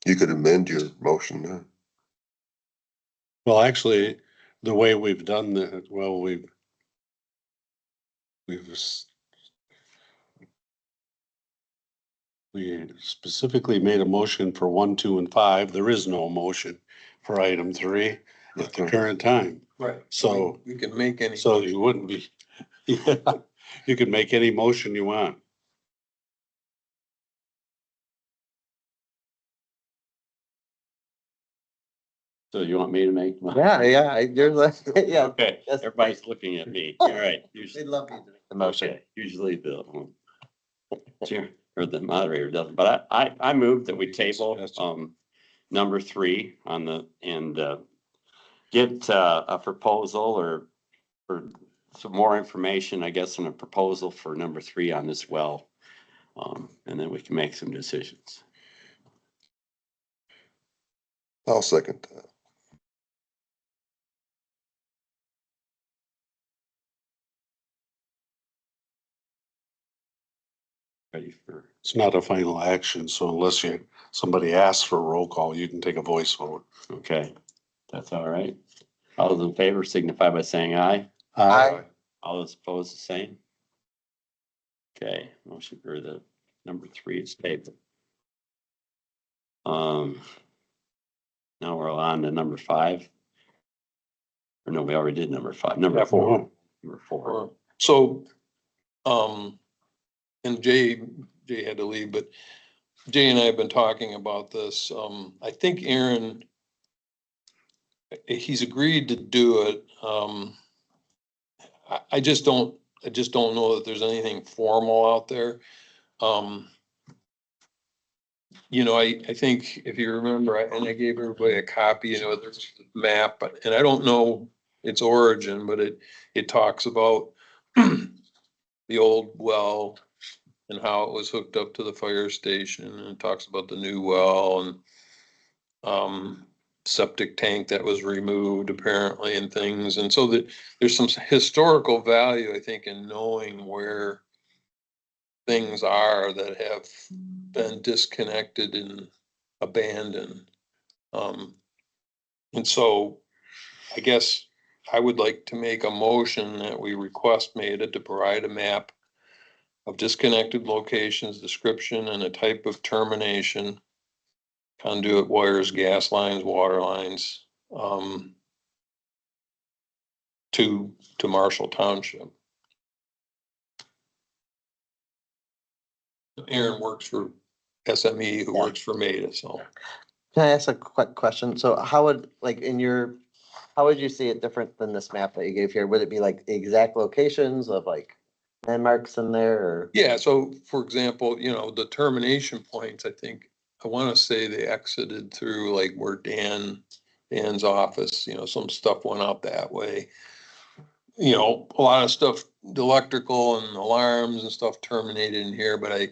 You could amend your motion then. Well, actually, the way we've done that, well, we specifically made a motion for 1, 2, and 5. There is no motion for item 3 at the current time. Right. So, We can make any. so you wouldn't be, yeah, you can make any motion you want. So you want me to make? Yeah, you're, yeah. Okay, Yes. everybody's looking at me. All right. We'd love you to make the motion. Okay, usually the chair or the moderator doesn't, but I move that we table number 3 on the, and get a proposal or some more information, I guess, on a proposal for number 3 on this well. And then we can make some decisions. I'll second that. Ready for, It's not a final action, so unless somebody asks for a roll call, you can take a voice vote. okay, that's all right. All those in favor signify by saying aye. Aye. All those opposed, the same. Okay, motion for the number 3 is tabled. Now we're on to number 5. Or no, we already did number 5. Number 4. Number 4. So, and Jay had to leave, but Jay and I have been talking about this. I think Aaron, he's agreed to do it. I just don't know that there's anything formal out there. You know, I think if you remember, and I gave everybody a copy, you know, there's a map, and I don't know its origin, but it talks about the old well and how it was hooked up to the fire station, and it talks about the new well and septic tank that was removed apparently and things. And so that there's some historical value, I think, in knowing where things are that have been disconnected and abandoned. And so I guess I would like to make a motion that we request Meta to provide a map of disconnected locations, description, and a type of termination, conduit wires, gas lines, water lines, to Marshall Township. Aaron works for SME, who works for Meta, so. Can I ask a quick question? So how would, like, how would you see it different than this map that you gave here? Would it be like the exact locations of like landmarks in there or? Yeah, so for example, the termination points, I think, I want to say they exited through like where Dan's office, some stuff went out that way. A lot of stuff, the electrical and alarms and stuff terminated in here, but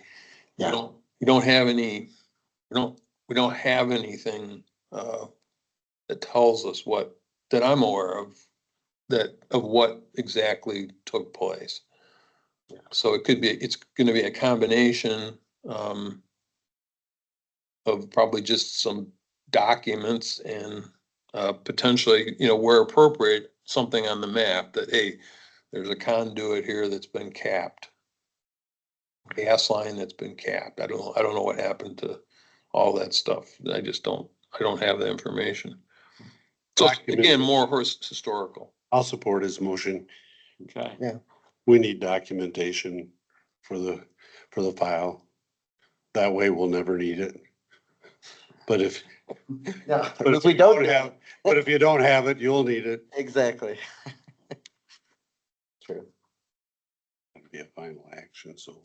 Yeah. you don't have any, we don't have anything, that tells us that I'm aware of, of what exactly took place. So it's gonna be a combination, of probably just some documents and, potentially, where appropriate, something on the map that, hey, there's a conduit here that's been capped. Gas line that's been capped. I don't know what happened to all that stuff. I don't have the information. So again, more historical. I'll support his motion. Okay. Yeah. We need documentation for the file. That way we'll never need it. But if We don't have, but if you don't have it, you'll need it. Exactly. True. It'll be a final action, so.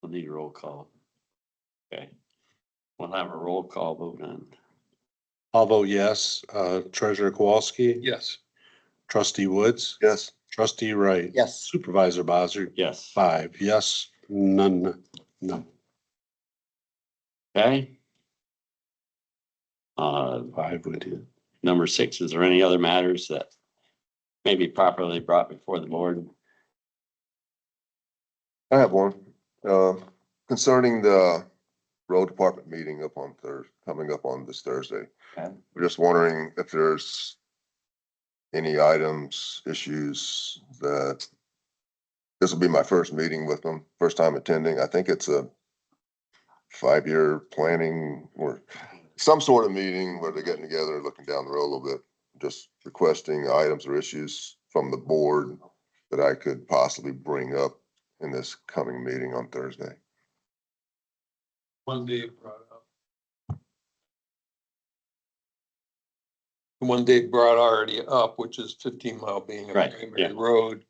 We'll need a roll call. Okay. We'll have a roll call vote on. I'll vote yes. Treasurer Kowalski. Yes. Trustee Woods. Yes. Trustee Wright. Yes. Supervisor Bossard. Yes. 5 yes, none, no. Okay. 5 would do. Number 6, is there any other matters that may be properly brought before the board? I have one, concerning the road department meeting coming up on this Thursday. Okay. We're just wondering if there's any items, issues that, this will be my first meeting with them, first time attending. I think it's a 5-year planning or some sort of meeting where they're getting together, looking down the road a little bit, just requesting items or issues from the board that I could possibly bring up in this coming meeting on Thursday. One Dave brought up. The one Dave brought already up, which is 15 Mile being a Right, primary yeah. road.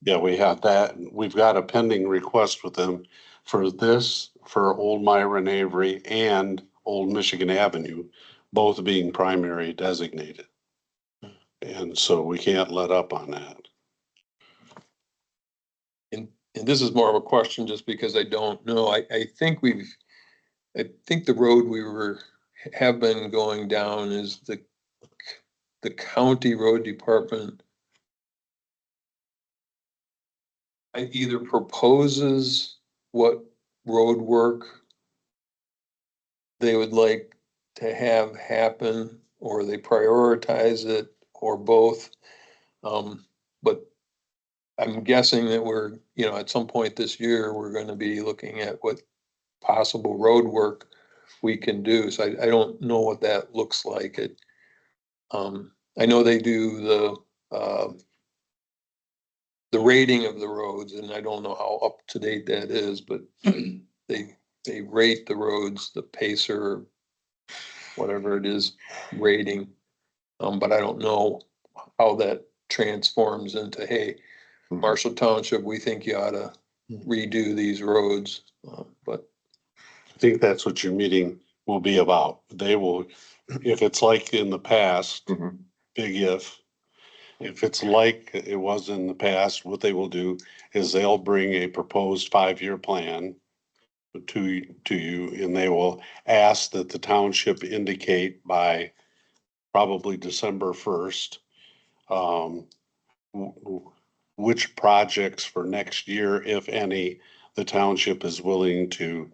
Yeah, we have that. We've got a pending request with them for Old Myron Avery and Old Michigan Avenue, both being primary designated. And so we can't let up on that. And this is more of a question just because I don't know. I think the road have been going down is the county road department either proposes what road work they would like to have happen, or they prioritize it, or both. But I'm guessing that we're, at some point this year, we're gonna be looking at what possible road work we can do. So I don't know what that looks like. I know they do the rating of the roads, and I don't know how up to date that is, but they rate the roads, the pacer, whatever it is, rating. But I don't know how that transforms into, hey, Marshall Township, we think you ought to redo these roads. But I think that's what your meeting will be about. They will, if it's like in the past, Mhm. big if it's like it was in the past, what they will do is they'll bring a proposed 5-year plan to you, and they will ask that the township indicate by probably December 1st, which projects for next year, if any, the township is willing to,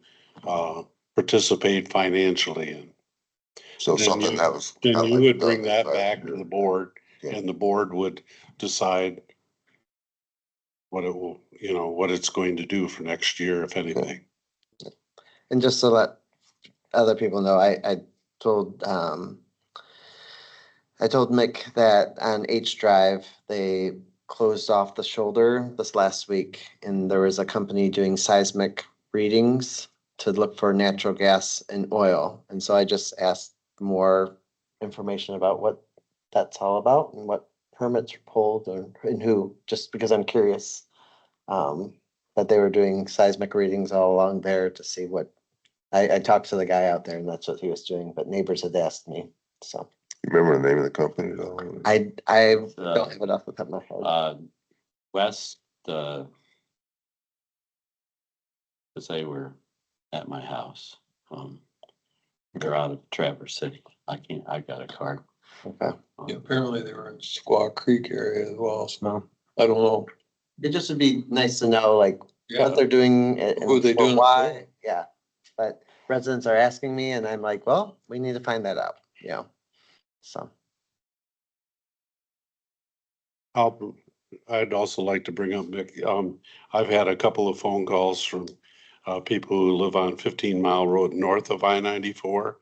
participate financially in. So Then something you- that was. Then kinda you like would done bring this that past back to year. the board, Okay. and the board would decide what it will, what it's going to do for next year, if anything. And just to let other people know, I told, I told Mick that on H Drive, they closed off the shoulder this last week, and there was a company doing seismic readings to look for natural gas and oil. And so I just asked more information about what that's all about and permits were pulled or and who, just because I'm curious. That they were doing seismic readings all along there to see what, I talked to the guy out there and that's what he was doing, but neighbors had asked me, so. You remember the name of the company at all? I don't have it off the top of my head. West, cause they were at my house. They're out of Traverse City. I got a card. Okay. Yeah, apparently they were in Squaw Creek area as well, so No. I don't know. It just would be nice to know like Yeah, what they're doing Who they or doing it why, for. yeah. But residents are asking me and I'm like, well, we need to find that out, you know, so. I'd also like to bring up, Mick, I've had a couple of phone calls from people who live on 15 Mile Road north of I-94.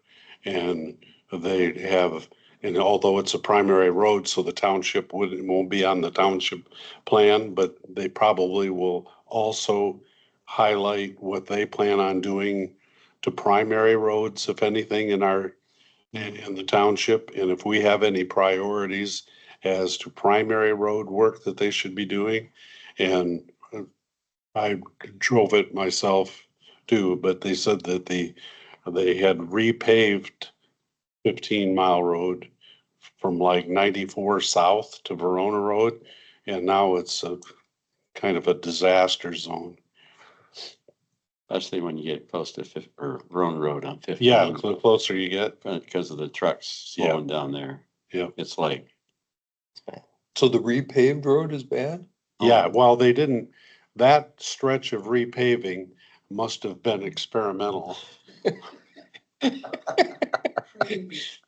And they have, and although it's a primary road, so the township won't be on the township plan, but they probably will also highlight what they plan on doing to primary roads, if anything, in the township. And if we have any priorities as to primary road work that they should be doing. And I drove it myself too, but they said that they had repaved 15 Mile Road from like 94 south to Verona Road. And now it's a kind of a disaster zone. Especially when you get close to Roan Road on 15. Yeah, the closer you get. Because of the trucks slowing down there. Yeah. It's like, So the repaved road is bad? Yeah, well, they didn't, that stretch of repaving must have been experimental.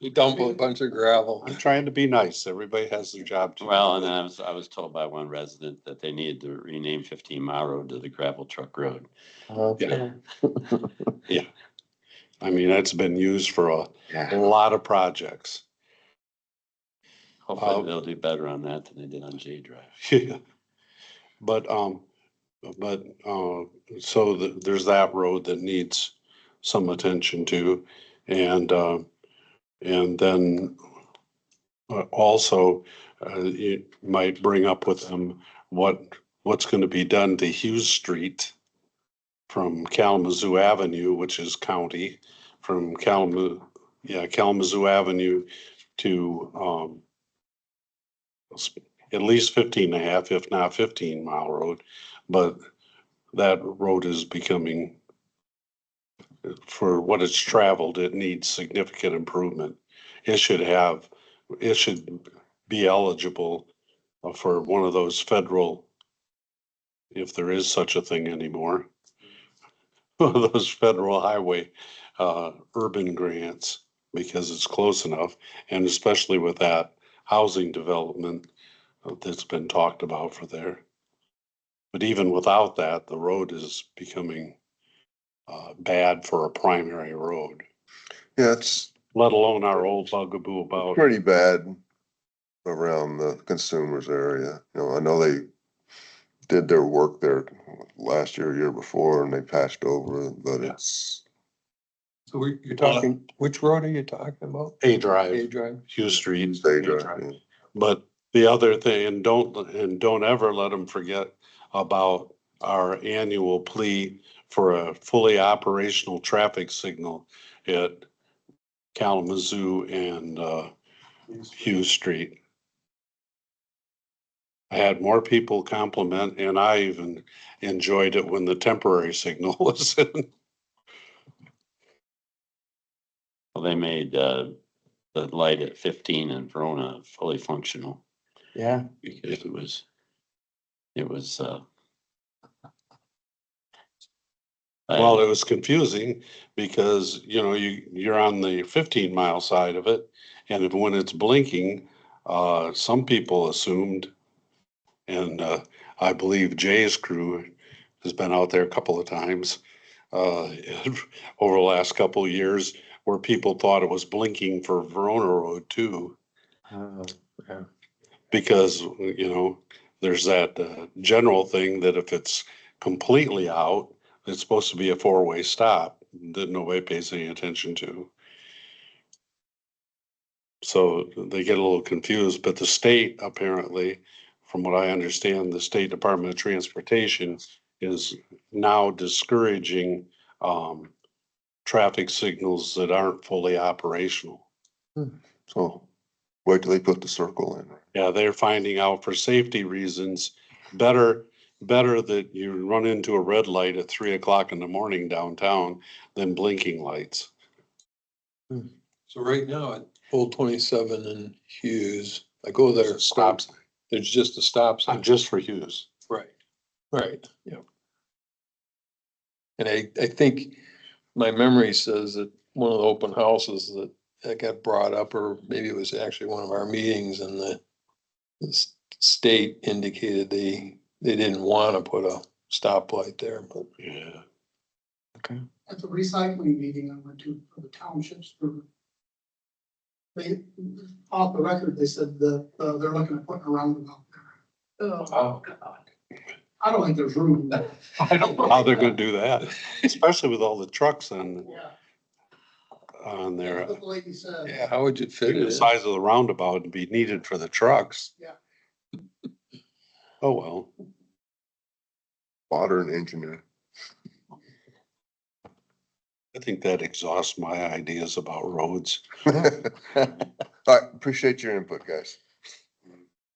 You dump a bunch of gravel. I'm trying to be nice. Everybody has their job to do. well, and then I was told by one resident that they needed to rename 15 Mile Road to the Gravel Truck Road. Okay. Yeah. I mean, that's been used for a Yeah. lot of projects. Hopefully they'll do better on that than they did on J Drive. Yeah. But, so there's that road that needs some attention to. And then also, you might bring up with them what's going to be done to Hughes Street from Kalamazoo Avenue, which is county, from Kalamazoo Avenue to at least 15.5, if not 15 Mile Road. But that road is becoming, for what it's traveled, it needs significant improvement. It should be eligible for one of those federal, if there is such a thing anymore, one of those federal highway urban grants, because it's close enough. And especially with that housing development that's been talked about for there. But even without that, the road is becoming bad for a primary road, Yeah, it's let alone our old bugaboo about. pretty bad around the consumers area. You know, I know they did their work there last year, year before, and they patched over it, but Yeah. it's, So you're talking, which road are you talking about? A A Drive, Drive? Hughes Street. they A drive. Drive. But the other thing, and don't ever let them forget about our annual plea for a fully operational traffic signal at Kalamazoo and Hughes Street. I had more people compliment, and I even enjoyed it when the temporary signal was in. Well, they made the light at 15 in Verona fully functional Yeah. because it was Well, it was confusing because, you know, you're on the 15 mile side of it. And when it's blinking, some people assumed, and I believe Jay's crew has been out there a couple of times uh, over the last couple of years, where people thought it was blinking for Verona Road too. Yeah. Because, you know, there's that general thing that if it's completely out, it's supposed to be a four-way stop that nobody pays any attention to. So they get a little confused, but the state apparently, from what I understand, the State Department of Transportation is now discouraging, traffic signals that aren't fully operational. So wait till they put the circle in. Yeah, they're finding out for safety reasons, better that you run into a red light at 3 o'clock in the morning downtown than blinking lights. So right now at Old 27 and Hughes, I go there. Stop sign, There's just a stop sign. just for Hughes. Right, right, yeah. And I think my memory says that one of the open houses that got brought up, or maybe it was actually one of our meetings, and the state indicated they didn't want to put a stoplight there, but. Yeah. At the recycling meeting I went to for the townships, they, off the record, they said that, they're looking at putting a roundabout there. Oh, I don't think there's room. I don't know how they're gonna do that, especially with all the trucks on there. That's what the lady said. Yeah, how would you fit The it in? size of the roundabout would be needed for the trucks. Yeah. Oh, well. Modern engineer. I think that exhausts my ideas about roads. All right, appreciate your input, guys.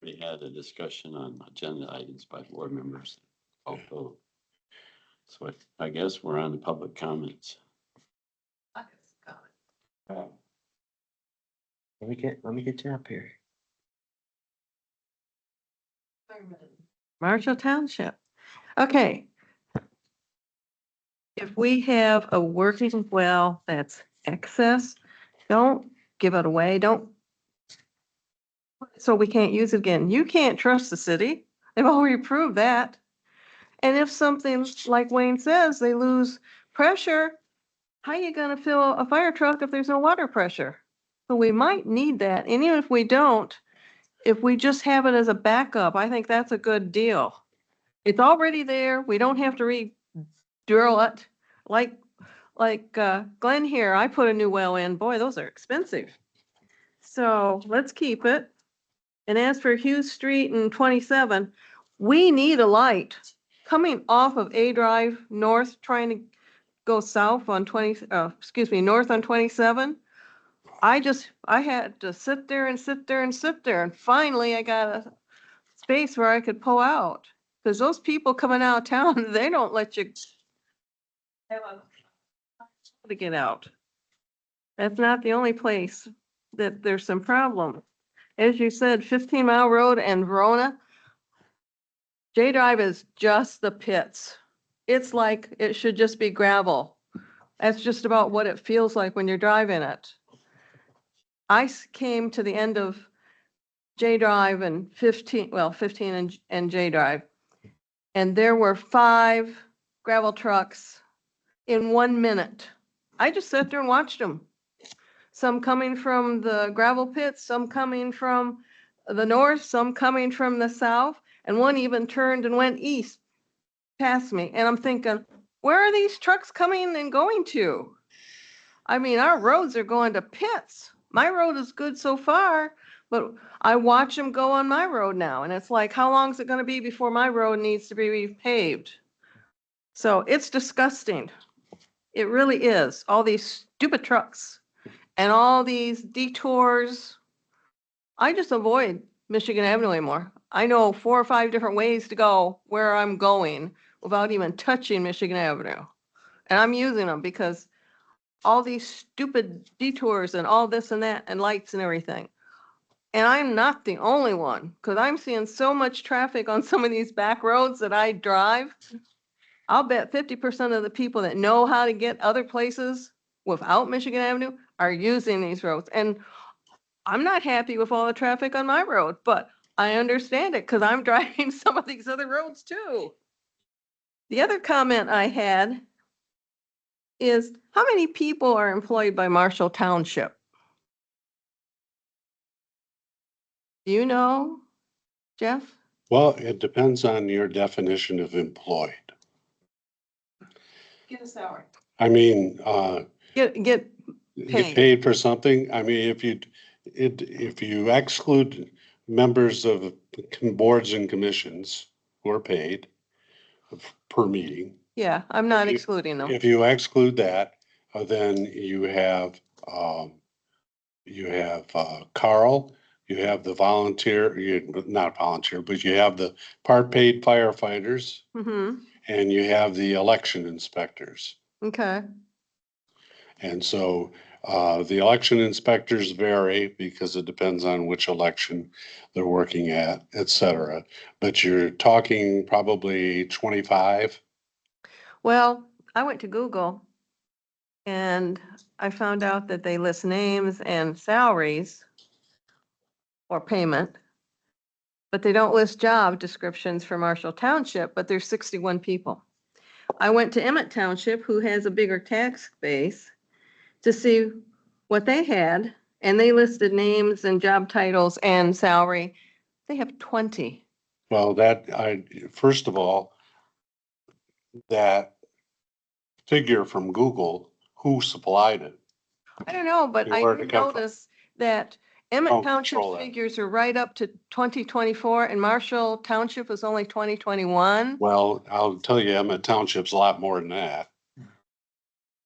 we had a discussion on agenda items by board members. So I guess we're on the public comments. Let me get you up here. Marshall Township. Okay. If we have a working well that's excess, don't give it away. Don't. So we can't use it again. You can't trust the city. They've already proved that. And if something, like Wayne says, they lose pressure, how are you gonna fill a fire truck if there's no water pressure? So we might need that. And even if we don't, if we just have it as a backup, I think that's a good deal. It's already there. We don't have to re-drill it. Like Glenn here, I put a new well in. Boy, those are expensive. So let's keep it. And as for Hughes Street and 27, we need a light coming off of A Drive north, trying to go south on north on 27. I had to sit there and sit there and sit there. And finally I got a space where I could pull out. Because those people coming out of town, they don't let you have to get out. That's not the only place that there's some problem. As you said, 15 Mile Road and Verona, J Drive is just the pits. It's like it should just be gravel. That's just about what it feels like when you're driving it. I came to the end of J Drive and 15 and J Drive. And there were 5 gravel trucks in 1 minute. I just sat there and watched them. Some coming from the gravel pits, some coming from the north, some coming from the south, and one even turned and went east past me. And I'm thinking, where are these trucks coming and going to? I mean, our roads are going to pits. My road is good so far, but I watch them go on my road now. And it's like, how long is it going to be before my road needs to be repaved? So it's disgusting. It really is. All these stupid trucks and all these detours. I just avoid Michigan Avenue anymore. I know 4 or 5 different ways to go where I'm going without even touching Michigan Avenue. And I'm using them because all these stupid detours and all this and that and lights and everything. And I'm not the only one, because I'm seeing so much traffic on some of these back roads that I drive. I'll bet 50% of the people that know how to get other places without Michigan Avenue are using these roads. And I'm not happy with all the traffic on my road, but I understand it because I'm driving some of these other roads too. The other comment I had is, how many people are employed by Marshall Township? Do you know, Jeff? Well, it depends on your definition of employed. Get a salary. I mean, Get get paid for something. I mean, if if you exclude members of boards and commissions who are paid per meeting, Yeah, I'm not If you- excluding them. if you exclude that, then you have, Carl, you have the volunteer, not volunteer, but you have the part paid firefighters Mm-hmm, and you have the election inspectors. okay. And so, the election inspectors vary because it depends on which election they're working at, et cetera. But you're talking probably 25. Well, I went to Google and I found out that they list names and salaries or payment, but they don't list job descriptions for Marshall Township, but there's 61 people. I went to Emmett Township, who has a bigger tax base, to see what they had, and they listed names and job titles and salary. They have 20. Well, first of all, that figure from Google, who supplied it? I don't know, but I Where'd it did come from? notice that Emmett Don't Township's control that. figures are right up to 2024, and Marshall Township was only 2021. Well, I'll tell you, Emmett Township's a lot more than that.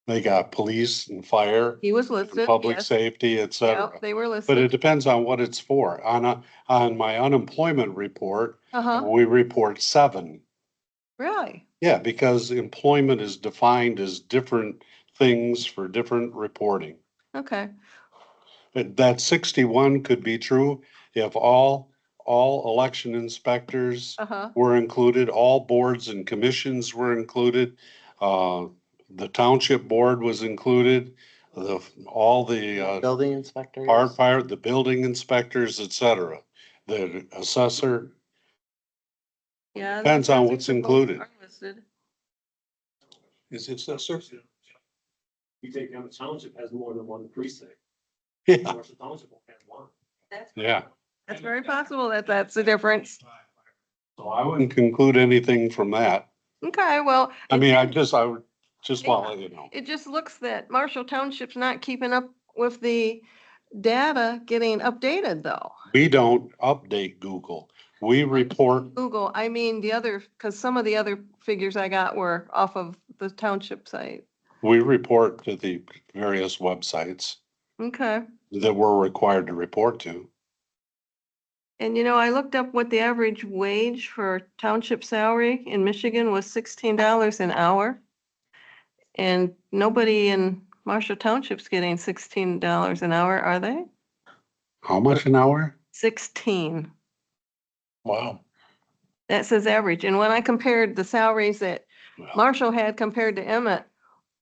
They got police and fire, He was and listed, public yes. safety, et Yep, cetera. they were But it listed. depends on what it's for. On my unemployment report, Uh-huh, we report 7. really? Yeah, because employment is defined as different things for different reporting. Okay, But that 61 could be true if all election inspectors uh-huh. were included, all boards and commissions were included. The township board was included, all the, Building inspectors. fire, the building inspectors, et cetera. The assessor, Yeah. the Depends on assessors what's are both- included. are listed. is it assessor? You take down the township has more than one precinct. Yeah, Marshall Township will have one. yeah. That's very possible that that's the difference. So I wouldn't conclude anything from that. Okay, well. I it mean, I didn't- would just want to let you know. It just looks that Marshall Township's not keeping up with the data getting updated, though. We don't update Google. We report, Google, I mean, the other, because some of the other figures I got were off of the township site. we report to the various websites Okay. that we're required to report to. And you know, I looked up what the average wage for township salary in Michigan was $16 an hour. And nobody in Marshall Township's getting $16 an hour, are they? How much an hour? 16. Wow. That says average. And when I compared the salaries that Well, Marshall had compared to Emmett,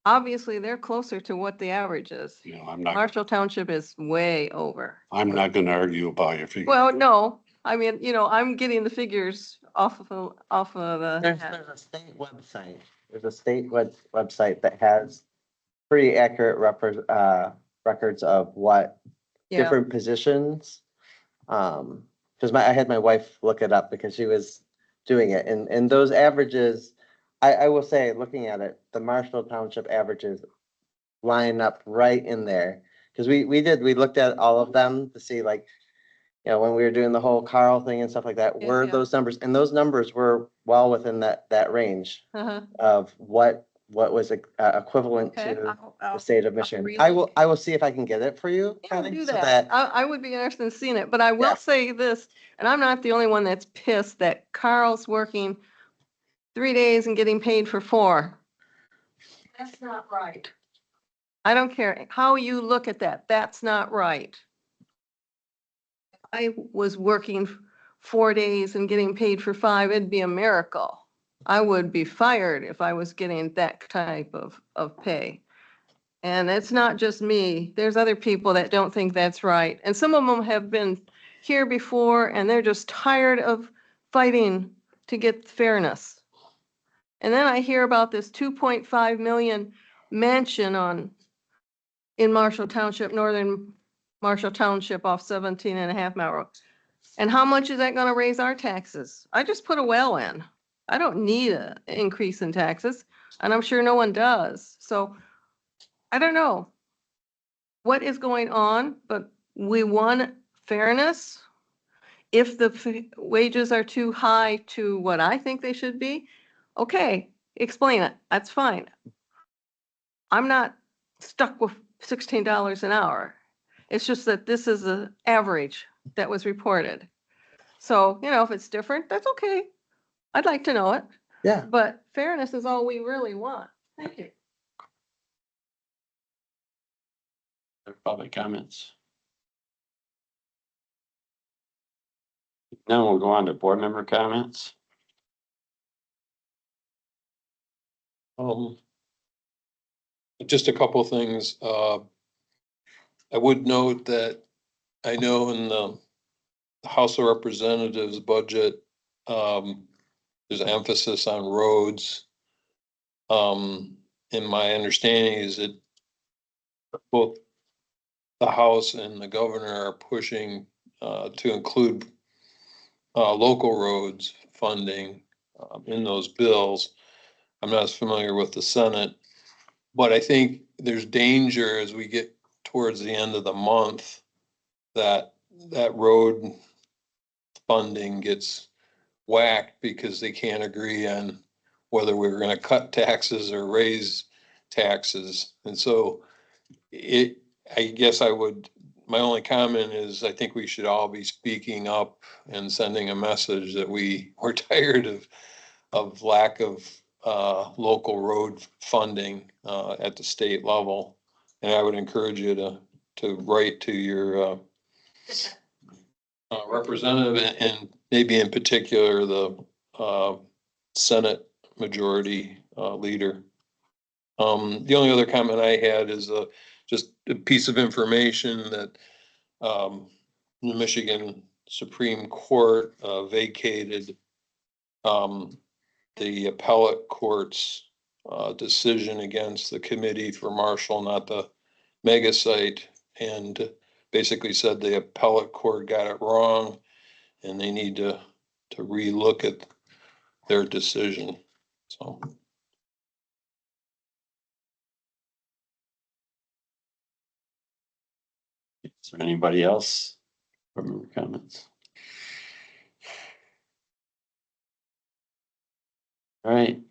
obviously they're closer to what the average is. you know, Marshall Township is way over. I'm not gonna argue about your figure. Well, no, I mean, you know, I'm getting the figures off of the. There's a state website. There's a state website that has pretty accurate records of what Yeah, different positions. Cause I had my wife look it up because she was doing it and those averages, I will say, looking at it, the Marshall Township averages line up right in there. Cause we looked at all of them to see like, you know, when we were doing the whole Carl thing and stuff like that, Yeah, were yeah. those numbers, and those numbers were well within that range uh-huh. of what was equivalent Okay. to the I'll state of Michigan. really- I will see if I can get it for you. Yeah, Connie, do so that. I would be interested in seeing it, but I will Yeah. say this, and I'm not the only one that's pissed that Carl's working 3 days and getting paid for 4. That's not right. I don't care how you look at that. That's not right. I was working 4 days and getting paid for 5, it'd be a miracle. I would be fired if I was getting that type of pay. And it's not just me. There's other people that don't think that's right. And some of them have been here before and they're just tired of fighting to get fairness. And then I hear about this 2.5 million mansion in Marshall Township, northern Marshall Township off 17 and a half mile road. And how much is that gonna raise our taxes? I just put a well in. I don't need an increase in taxes, and I'm sure no one does. So I don't know what is going on, but we want fairness. If the wages are too high to what I think they should be, okay, explain it. That's fine. I'm not stuck with $16 an hour. It's just that this is the average that was reported. So, if it's different, that's okay. I'd like to know it. Yeah. But fairness is all we really want. Thank you. Public comments. Now we'll go on to board member comments. Just a couple of things. I would note that I know in the House of Representatives budget, there's an emphasis on roads. And my understanding is that both the House and the governor are pushing to include local roads funding in those bills. I'm not as familiar with the Senate, but I think there's danger as we get towards the end of the month that road funding gets whacked because they can't agree on whether we're going to cut taxes or raise taxes. And so I guess my only comment is I think we should all be speaking up and sending a message that we're tired of lack of local road funding at the state level. And I would encourage you to write to your representative and maybe in particular the Senate Majority Leader. The only other comment I had is just a piece of information that the Michigan Supreme Court vacated the appellate court's decision against the Committee for Marshall, not the mega site, and basically said the appellate court got it wrong and they need to relook at their decision. So. Is there anybody else from comments? All right,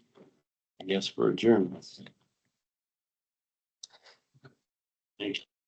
I guess we're adjourned. Thank you.